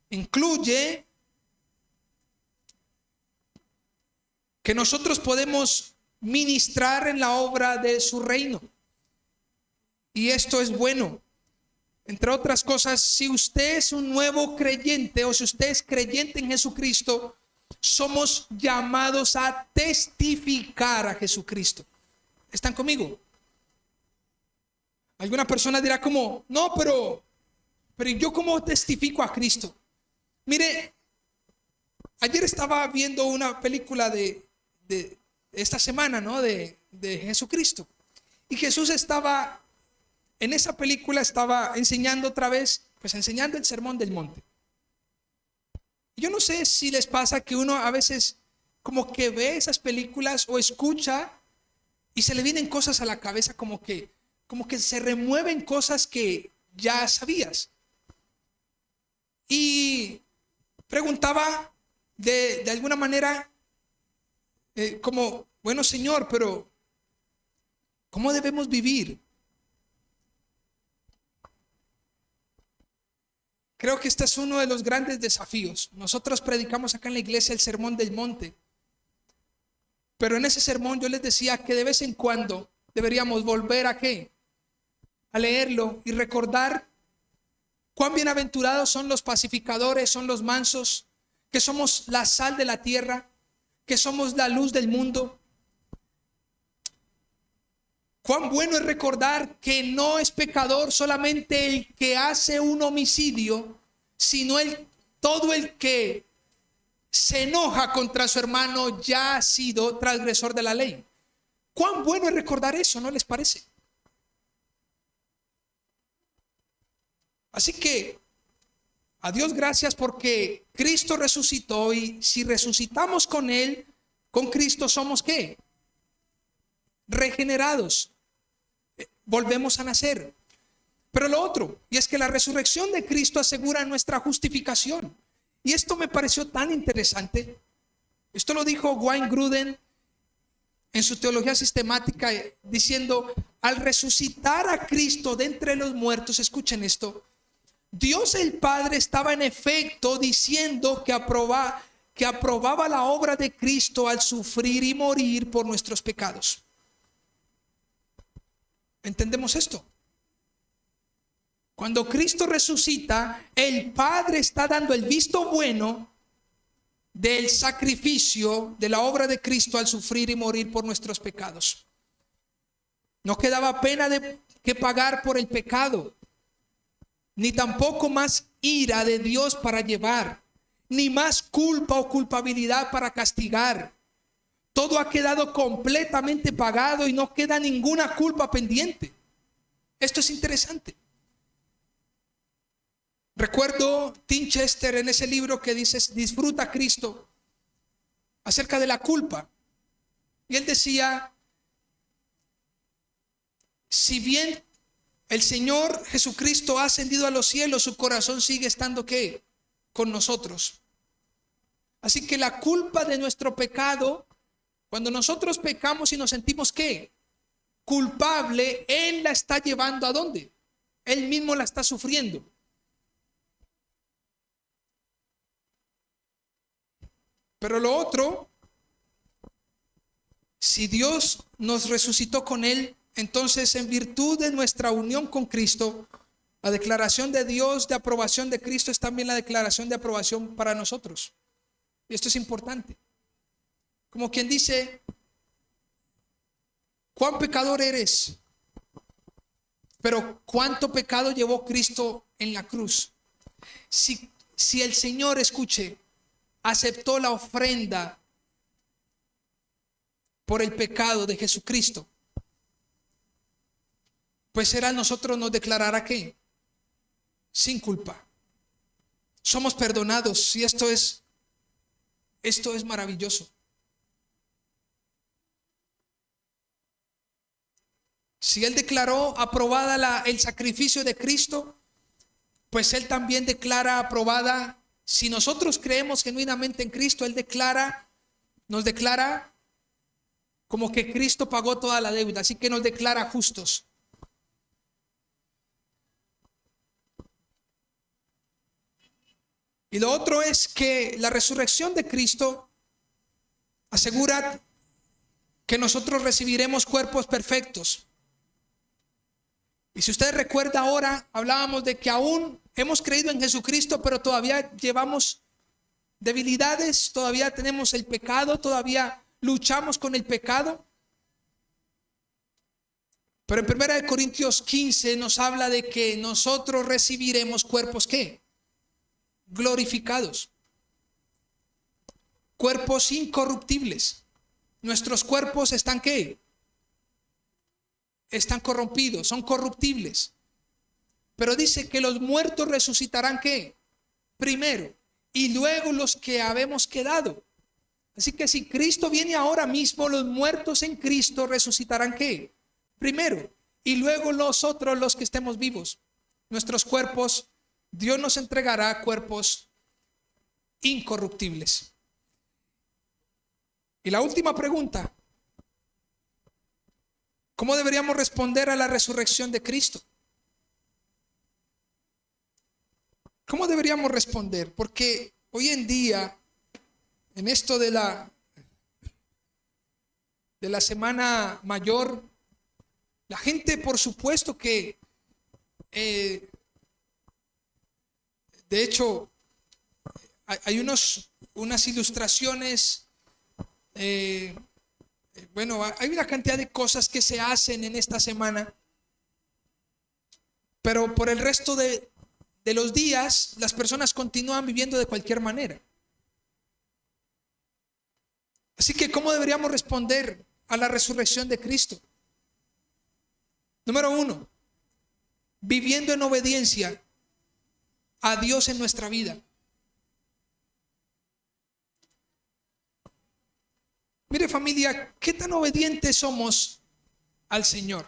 incluye que nosotros podemos ministrar en la obra de su reino. Y esto es bueno. Entre otras cosas, si usted es un nuevo creyente o si usted es creyente en Jesucristo, somos llamados a testificar a Jesucristo. ¿Están conmigo? Alguna persona dirá como, no, pero yo ¿cómo testifico a Cristo? Mire, ayer estaba viendo una película de esta semana, ¿no? De Jesucristo. Y Jesús estaba, en esa película estaba enseñando otra vez, pues enseñando el Sermón del Monte. Yo no sé si les pasa que uno a veces como que ve esas películas o escucha y se le vienen cosas a la cabeza como que se remueven cosas que ya sabías. Y preguntaba de alguna manera como, bueno, Señor, pero ¿cómo debemos vivir? Creo que este es uno de los grandes desafíos. Nosotros predicamos acá en la iglesia el Sermón del Monte. Pero en ese sermón yo les decía que de vez en cuando deberíamos volver a ¿qué? A leerlo y recordar cuán bienaventurados son los pacificadores, son los mansos, que somos la sal de la tierra, que somos la luz del mundo. Cuán bueno es recordar que no es pecador solamente el que hace un homicidio, sino todo el que se enoja contra su hermano ya ha sido transgresor de la ley. Cuán bueno es recordar eso, ¿no les parece? Así que a Dios gracias porque Cristo resucitó, y si resucitamos con Él, con Cristo, somos ¿qué? Regenerados. Volvemos a nacer. Pero lo otro, y es que la resurrección de Cristo asegura nuestra justificación. Y esto me pareció tan interesante. Esto lo dijo Wayne Grudem en su teología sistemática diciendo, al resucitar a Cristo de entre los muertos, escuchen esto, Dios el Padre estaba en efecto diciendo que aprobaba la obra de Cristo al sufrir y morir por nuestros pecados. ¿Entendemos esto? Cuando Cristo resucita, el Padre está dando el visto bueno del sacrificio de la obra de Cristo al sufrir y morir por nuestros pecados. No quedaba pena que pagar por el pecado, ni tampoco más ira de Dios para llevar, ni más culpa o culpabilidad para castigar. Todo ha quedado completamente pagado y no queda ninguna culpa pendiente. Esto es interesante. Recuerdo Tim Chester en ese libro que dice Disfruta Cristo, acerca de la culpa. Y él decía, si bien el Señor Jesucristo ha ascendido a los cielos, su corazón sigue estando ¿qué? Con nosotros. Así que la culpa de nuestro pecado, cuando nosotros pecamos y nos sentimos ¿qué? Culpable, Él la está llevando ¿a dónde? Él mismo la está sufriendo. Pero lo otro, si Dios nos resucitó con Él, entonces en virtud de nuestra unión con Cristo, la declaración de Dios de aprobación de Cristo es también la declaración de aprobación para nosotros. Y esto es importante. Como quien dice, ¿cuán pecador eres? Pero ¿cuánto pecado llevó Cristo en la cruz? Si el Señor, escuche, aceptó la ofrenda por el pecado de Jesucristo, pues Él a nosotros nos declarará ¿qué? Sin culpa. Somos perdonados y esto es maravilloso. Si Él declaró aprobada el sacrificio de Cristo, pues Él también declara aprobada. Si nosotros creemos genuinamente en Cristo, Él nos declara como que Cristo pagó toda la deuda, así que nos declara justos. Y lo otro es que la resurrección de Cristo asegura que nosotros recibiremos cuerpos perfectos. Y si usted recuerda ahora, hablábamos de que aún hemos creído en Jesucristo, pero todavía llevamos debilidades, todavía tenemos el pecado, todavía luchamos con el pecado. Pero en 1 Corintios 15 nos habla de que nosotros recibiremos cuerpos ¿qué? Glorificados. Cuerpos incorruptibles. Nuestros cuerpos están ¿qué? Están corrompidos, son corruptibles. Pero dice que los muertos resucitarán ¿qué? Primero, y luego los que habemos quedado. Así que si Cristo viene ahora mismo, los muertos en Cristo resucitarán ¿qué? Primero, y luego nosotros los que estemos vivos. Nuestros cuerpos, Dios nos entregará cuerpos incorruptibles. Y la última pregunta: ¿cómo deberíamos responder a la resurrección de Cristo? ¿Cómo deberíamos responder? Porque hoy en día, en esto de la Semana Mayor, la gente, por supuesto que, de hecho, hay unas ilustraciones, bueno, hay una cantidad de cosas que se hacen en esta semana, pero por el resto de los días, las personas continúan viviendo de cualquier manera. Así que, ¿cómo deberíamos responder a la resurrección de Cristo? Número 1, viviendo en obediencia a Dios en nuestra vida. Mire, familia, ¿qué tan obedientes somos al Señor?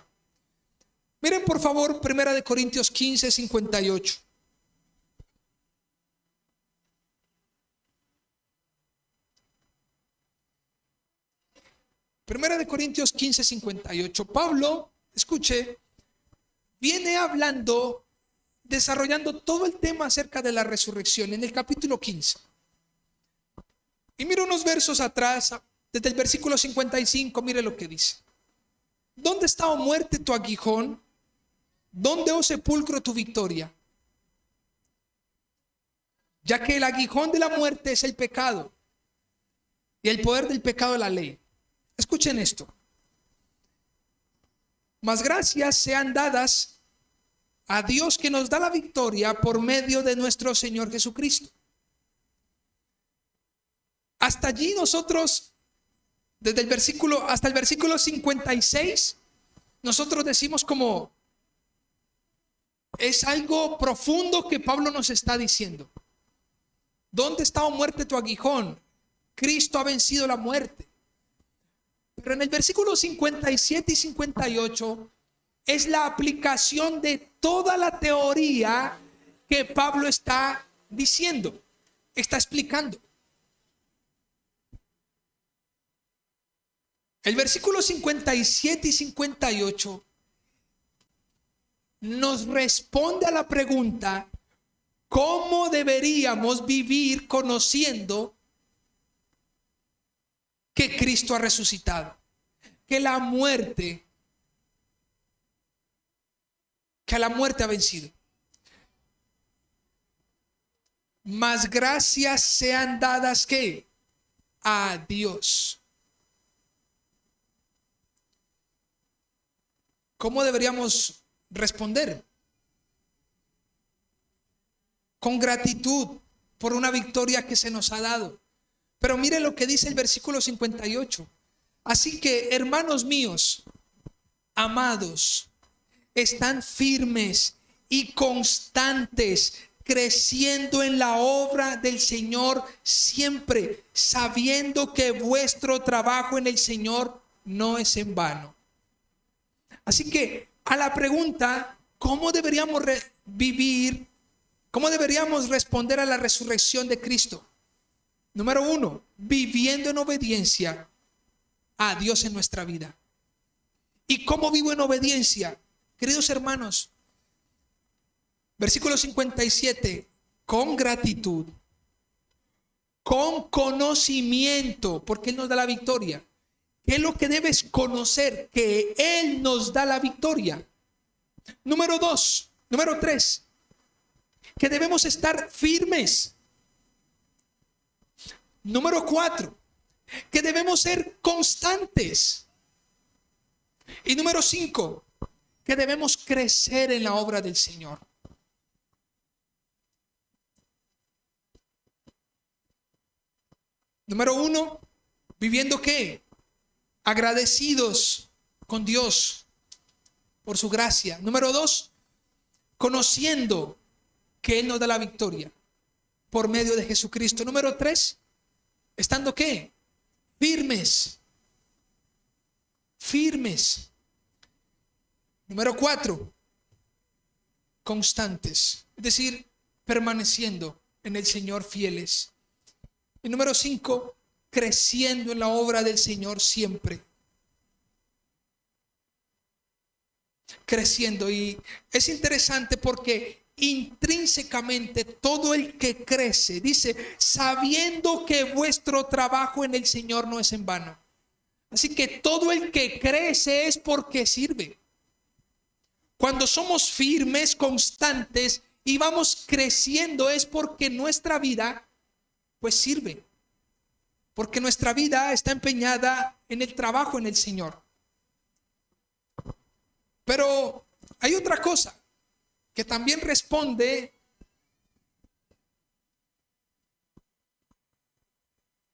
Miren por favor 1 Corintios 15, 58. Primera de Corintios 15:58. Pablo, escuche, viene hablando, desarrollando todo el tema acerca de la resurrección en el capítulo 15. Y mira unos versos atrás, desde el versículo 55, mire lo que dice. ¿Dónde está, oh muerte, tu aguijón? ¿Dónde, oh sepulcro, tu victoria? Ya que el aguijón de la muerte es el pecado y el poder del pecado la ley. Escuchen esto. Mas gracias sean dadas a Dios, que nos da la victoria por medio de nuestro Señor Jesucristo. Hasta allí nosotros, desde el versículo hasta el versículo 56, nosotros decimos como es algo profundo que Pablo nos está diciendo. ¿Dónde está, oh muerte, tu aguijón? Cristo ha vencido la muerte. Pero en el versículo 57 y 58 es la aplicación de toda la teoría que Pablo está diciendo, está explicando. El versículo 57 y 58 nos responde a la pregunta: ¿cómo deberíamos vivir conociendo que Cristo ha resucitado? Que la muerte ha vencido. Mas gracias sean dadas ¿qué? A Dios. ¿Cómo deberíamos responder? Con gratitud por una victoria que se nos ha dado. Pero mire lo que dice el versículo 58. Así que, hermanos míos, amados, están firmes y constantes, creciendo en la obra del Señor siempre, sabiendo que vuestro trabajo en el Señor no es en vano. Así que a la pregunta, ¿cómo deberíamos vivir? ¿Cómo deberíamos responder a la resurrección de Cristo? Número 1, viviendo en obediencia a Dios en nuestra vida. ¿Y cómo vivo en obediencia? Queridos hermanos, versículo 57, con gratitud, con conocimiento, porque Él nos da la victoria. ¿Qué es lo que debes conocer? Que Él nos da la victoria. Número 3, que debemos estar firmes. Número 4, que debemos ser constantes. Y número 5, que debemos crecer en la obra del Señor. Número 1, viviendo ¿qué? Agradecidos con Dios por su gracia. Número 2, conociendo que Él nos da la victoria por medio de Jesucristo. Número 3, estando ¿qué? Firmes. Número 4, constantes, es decir, permaneciendo en el Señor, fieles. Y número 5, creciendo en la obra del Señor siempre. Creciendo. Y es interesante porque intrínsecamente todo el que crece, dice, sabiendo que vuestro trabajo en el Señor no es en vano. Así que todo el que crece es porque sirve. Cuando somos firmes, constantes y vamos creciendo es porque nuestra vida pues sirve. Porque nuestra vida está empeñada en el trabajo en el Señor. Pero hay otra cosa que también responde,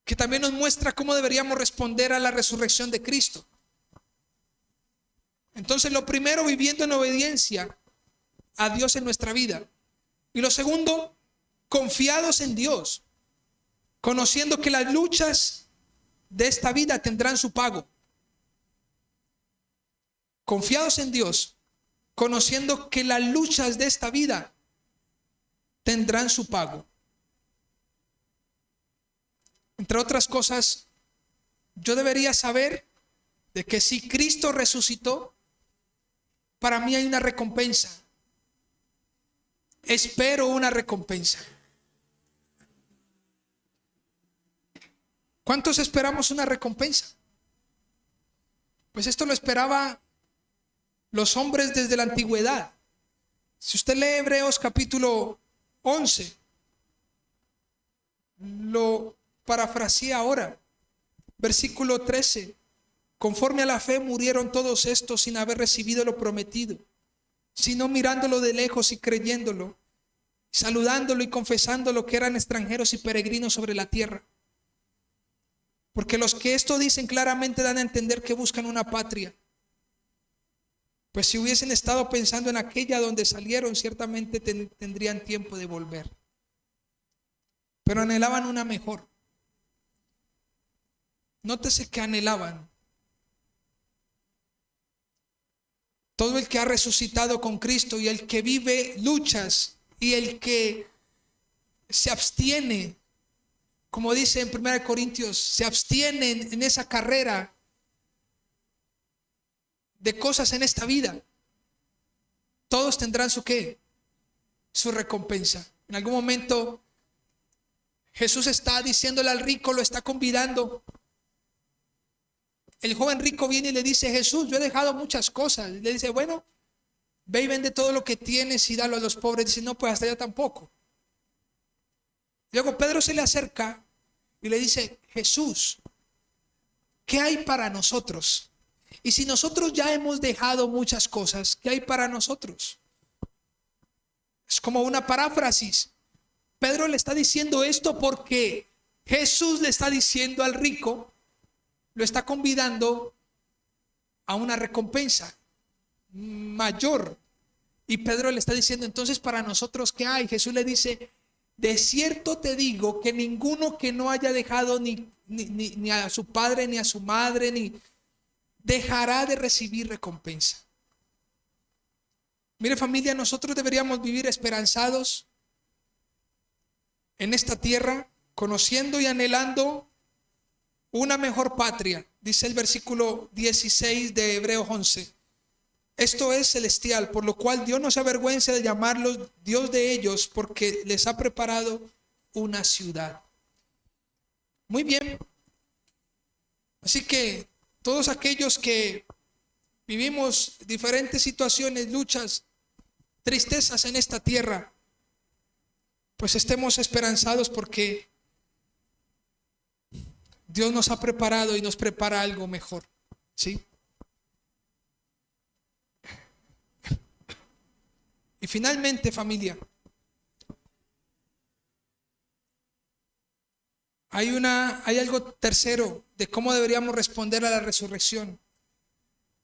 que también nos muestra cómo deberíamos responder a la resurrección de Cristo. Entonces, lo primero, viviendo en obediencia a Dios en nuestra vida. Y lo segundo, confiados en Dios, conociendo que las luchas de esta vida tendrán su pago. Confiados en Dios, conociendo que las luchas de esta vida tendrán su pago. Entre otras cosas, yo debería saber de que si Cristo resucitó, para mí hay una recompensa. Espero una recompensa. ¿Cuántos esperamos una recompensa? Pues esto lo esperaban los hombres desde la antigüedad. Si usted lee Hebreos capítulo 11, lo parafrasea ahora, versículo 13. Conforme a la fe murieron todos estos sin haber recibido lo prometido, sino mirándolo de lejos y creyéndolo, saludándolo y confesándolo que eran extranjeros y peregrinos sobre la tierra. Porque los que esto dicen claramente dan a entender que buscan una patria. Pues si hubiesen estado pensando en aquella donde salieron, ciertamente tendrían tiempo de volver. Pero anhelaban una mejor. Nótese que anhelaban. Todo el que ha resucitado con Cristo y el que vive luchas y el que se abstiene, como dice en 1 Corintios, se abstiene en esa carrera de cosas en esta vida, todos tendrán su ¿qué? Su recompensa. En algún momento Jesús está diciéndole al rico, lo está convidando. El joven rico viene y le dice: Jesús, yo he dejado muchas cosas. Le dice: bueno, ve y vende todo lo que tienes y dalo a los pobres. Dice: no, pues hasta allá tampoco. Luego Pedro se le acerca y le dice: Jesús, ¿qué hay para nosotros? Y si nosotros ya hemos dejado muchas cosas, ¿qué hay para nosotros? Es como una paráfrasis. Pedro le está diciendo esto porque Jesús le está diciendo al rico, lo está convidando a una recompensa mayor. Y Pedro le está diciendo: entonces, ¿para nosotros qué hay? Jesús le dice: de cierto te digo que ninguno que no haya dejado ni a su padre, ni a su madre, ni dejará de recibir recompensa. Mire, familia, nosotros deberíamos vivir esperanzados en esta tierra, conociendo y anhelando una mejor patria. Dice el versículo 16 de Hebreos 11. Esto es celestial, por lo cual Dios no se avergüenza de llamarlos Dios de ellos, porque les ha preparado una ciudad. Muy bien. Así que todos aquellos que vivimos diferentes situaciones, luchas, tristezas en esta tierra, pues estemos esperanzados porque Dios nos ha preparado y nos prepara algo mejor, ¿sí? Y finalmente, familia, hay algo tercero de cómo deberíamos responder a la resurrección: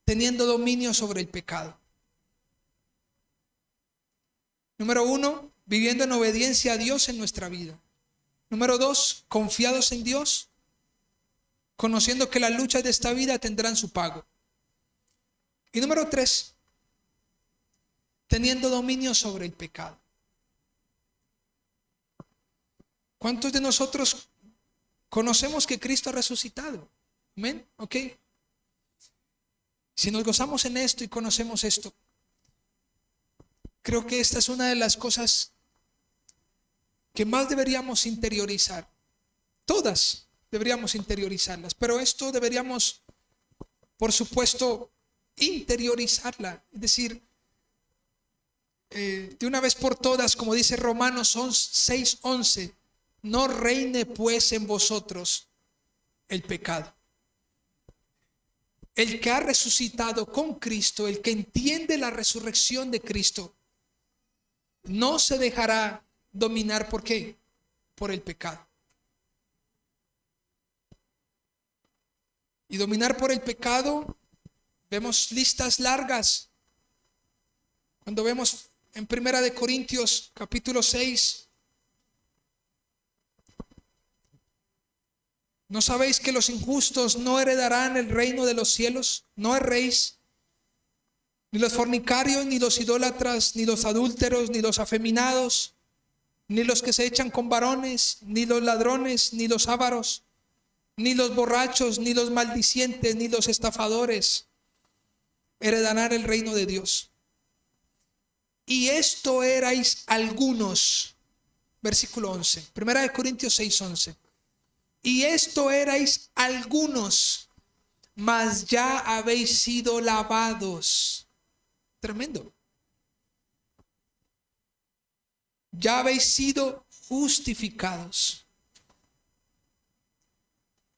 teniendo dominio sobre el pecado. Número 1, viviendo en obediencia a Dios en nuestra vida. Número 2, confiados en Dios, conociendo que las luchas de esta vida tendrán su pago. Y número 3, teniendo dominio sobre el pecado. ¿Cuántos de nosotros conocemos que Cristo ha resucitado? Amén. Ok. Si nos gozamos en esto y conocemos esto, creo que esta es una de las cosas que más deberíamos interiorizar. Todas deberíamos interiorizarlas, pero esto deberíamos, por supuesto, interiorizarla. Es decir, de una vez por todas, como dice Romanos 6:11, no reine pues en vosotros el pecado. El que ha resucitado con Cristo, el que entiende la resurrección de Cristo, no se dejará dominar. ¿Por qué? Por el pecado. Y dominar por el pecado, vemos listas largas. Cuando vemos en 1 Corintios capítulo 6, ¿no sabéis que los injustos no heredarán el reino de los cielos? No erréis. Ni los fornicarios, ni los idólatras, ni los adúlteros, ni los afeminados, ni los que se echan con varones, ni los ladrones, ni los ávaros, Ni los borrachos, ni los maldicientes, ni los estafadores heredarán el reino de Dios. Y esto erais algunos. Versículo 11. Primera de Corintios 6:11. Y esto erais algunos, mas ya habéis sido lavados. Tremendo. Ya habéis sido justificados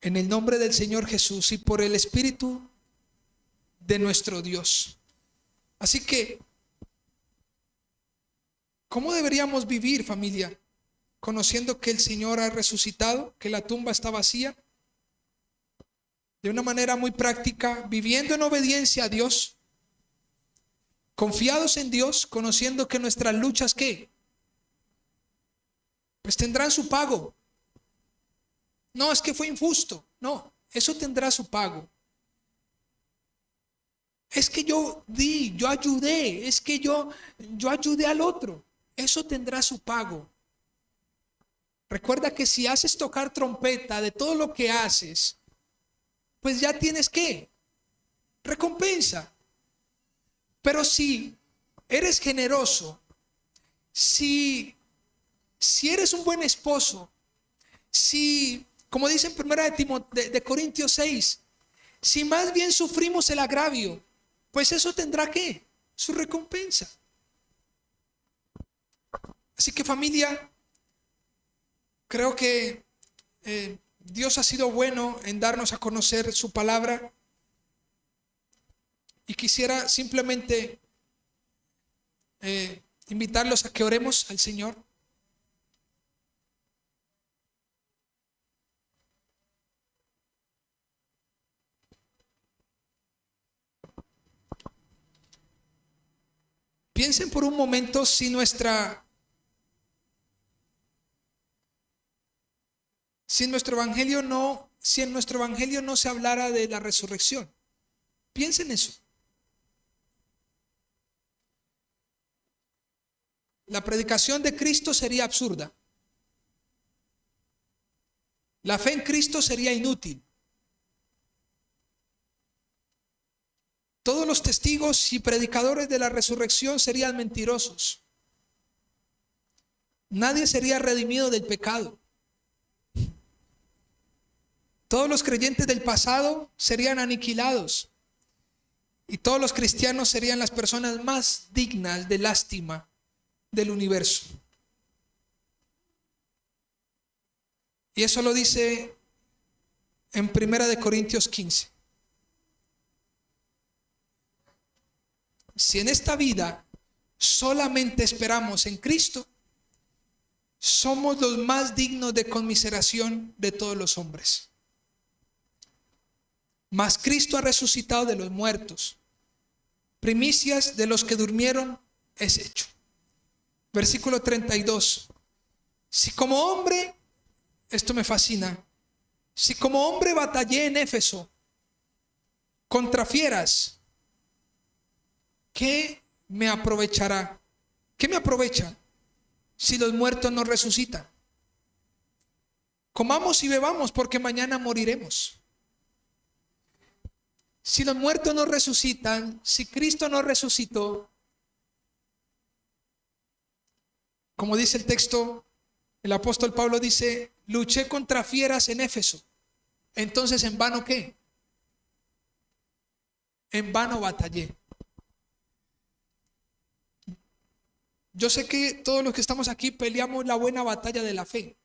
en el nombre del Señor Jesús y por el Espíritu de nuestro Dios. Así que, ¿cómo deberíamos vivir, familia? Conociendo que el Señor ha resucitado, que la tumba está vacía. De una manera muy práctica, viviendo en obediencia a Dios, confiados en Dios, conociendo que nuestras luchas, ¿qué? Pues tendrán su pago. No, es que fue injusto. No, eso tendrá su pago. Es que yo di, yo ayudé, es que yo ayudé al otro. Eso tendrá su pago. Recuerda que si haces tocar trompeta de todo lo que haces, pues ya tienes ¿qué? Recompensa. Pero si eres generoso, si eres un buen esposo, si, como dice en primera de Corintios 6, si más bien sufrimos el agravio, pues eso tendrá ¿qué? Su recompensa. Así que, familia, creo que Dios ha sido bueno en darnos a conocer su palabra. Y quisiera simplemente invitarlos a que oremos al Señor. Piensen por un momento si en nuestro evangelio no se hablara de la resurrección. Piensen eso. La predicación de Cristo sería absurda. La fe en Cristo sería inútil. Todos los testigos y predicadores de la resurrección serían mentirosos. Nadie sería redimido del pecado. Todos los creyentes del pasado serían aniquilados. Y todos los cristianos serían las personas más dignas de lástima del universo. Y eso lo dice en Primera de Corintios 15. Si en esta vida solamente esperamos en Cristo, somos los más dignos de conmiseración de todos los hombres. Mas Cristo ha resucitado de los muertos. Primicias de los que durmieron es hecho. Versículo 32. Si como hombre, esto me fascina, si como hombre batallé en Éfeso contra fieras, ¿qué me aprovechará? ¿Qué me aprovecha si los muertos no resucitan? Comamos y bebamos porque mañana moriremos. Si los muertos no resucitan, si Cristo no resucitó, como dice el texto, el apóstol Pablo dice, luché contra fieras en Éfeso. Entonces, ¿en vano qué? En vano batallé. Yo sé que todos los que estamos aquí peleamos la buena batalla de la fe.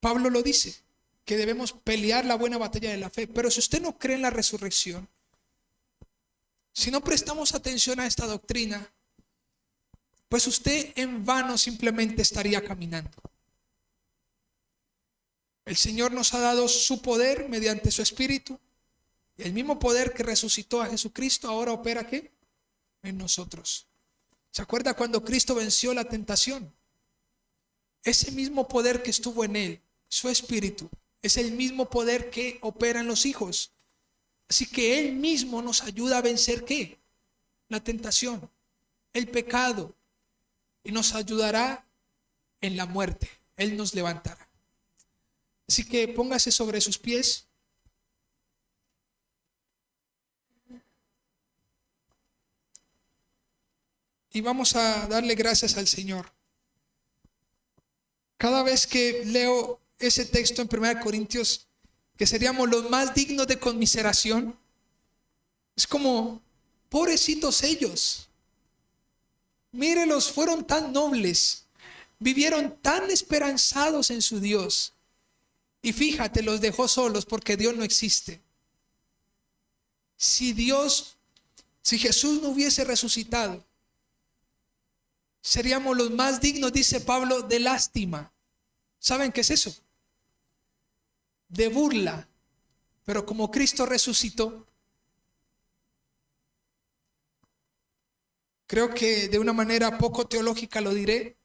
Pablo lo dice, que debemos pelear la buena batalla de la fe. Pero si usted no cree en la resurrección, si no prestamos atención a esta doctrina, pues usted en vano simplemente estaría caminando. El Señor nos ha dado su poder mediante su Espíritu. Y el mismo poder que resucitó a Jesucristo ahora opera ¿qué? En nosotros. ¿Se acuerda cuando Cristo venció la tentación? Ese mismo poder que estuvo en él, su Espíritu, es el mismo poder que opera en los hijos. Así que él mismo nos ayuda a vencer ¿qué? La tentación, el pecado, y nos ayudará en la muerte. Él nos levantará. Así que póngase sobre sus pies. Y vamos a darle gracias al Señor. Cada vez que leo ese texto en 1 Corintios, que seríamos los más dignos de conmiseración, es como, pobrecitos ellos. Mírelos, fueron tan nobles, vivieron tan esperanzados en su Dios. Y fíjate, los dejó solos porque Dios no existe. Si Jesús no hubiese resucitado, seríamos los más dignos, dice Pablo, de lástima. ¿Saben qué es eso? De burla. Pero como Cristo resucitó, creo que de una manera poco teológica lo diré,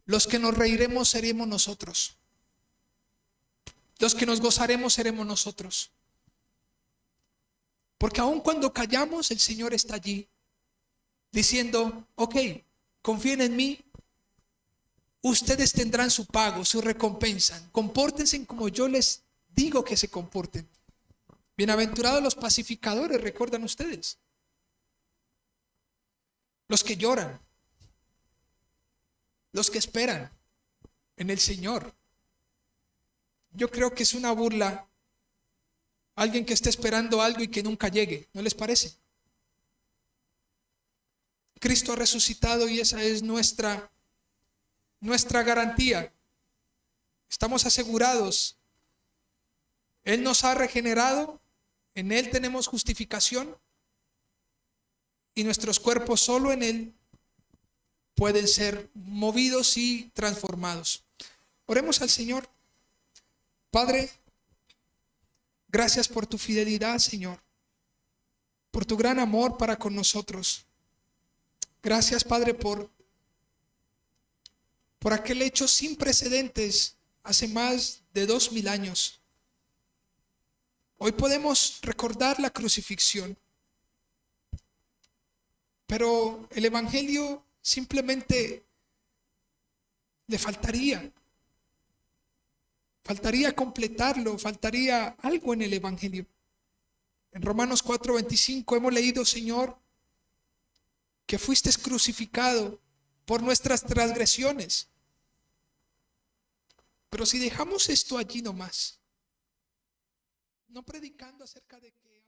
los que nos reiremos seremos nosotros. Los que nos gozaremos seremos nosotros. Porque aun cuando callamos, el Señor está allí diciendo, ok, confíen en mí, ustedes tendrán su pago, su recompensa. Compórtense como yo les digo que se comporten. Bienaventurados los pacificadores, ¿recuerdan ustedes? Los que lloran, los que esperan en el Señor. Yo creo que es una burla alguien que esté esperando algo y que nunca llegue, ¿no les parece? Cristo ha resucitado y esa es nuestra garantía. Estamos asegurados. Él nos ha regenerado, en Él tenemos justificación y nuestros cuerpos solo en Él pueden ser movidos y transformados. Oremos al Señor. Padre, gracias por tu fidelidad, Señor, por tu gran amor para con nosotros. Gracias, Padre, por aquel hecho sin precedentes hace más de 2000 años. Hoy podemos recordar la crucifixión, pero el Evangelio simplemente le faltaría completarlo, faltaría algo en el Evangelio. En Romanos 4:25 hemos leído, Señor, que fuiste crucificado por nuestras transgresiones. Pero si dejamos esto allí nomás, no predicando acerca de que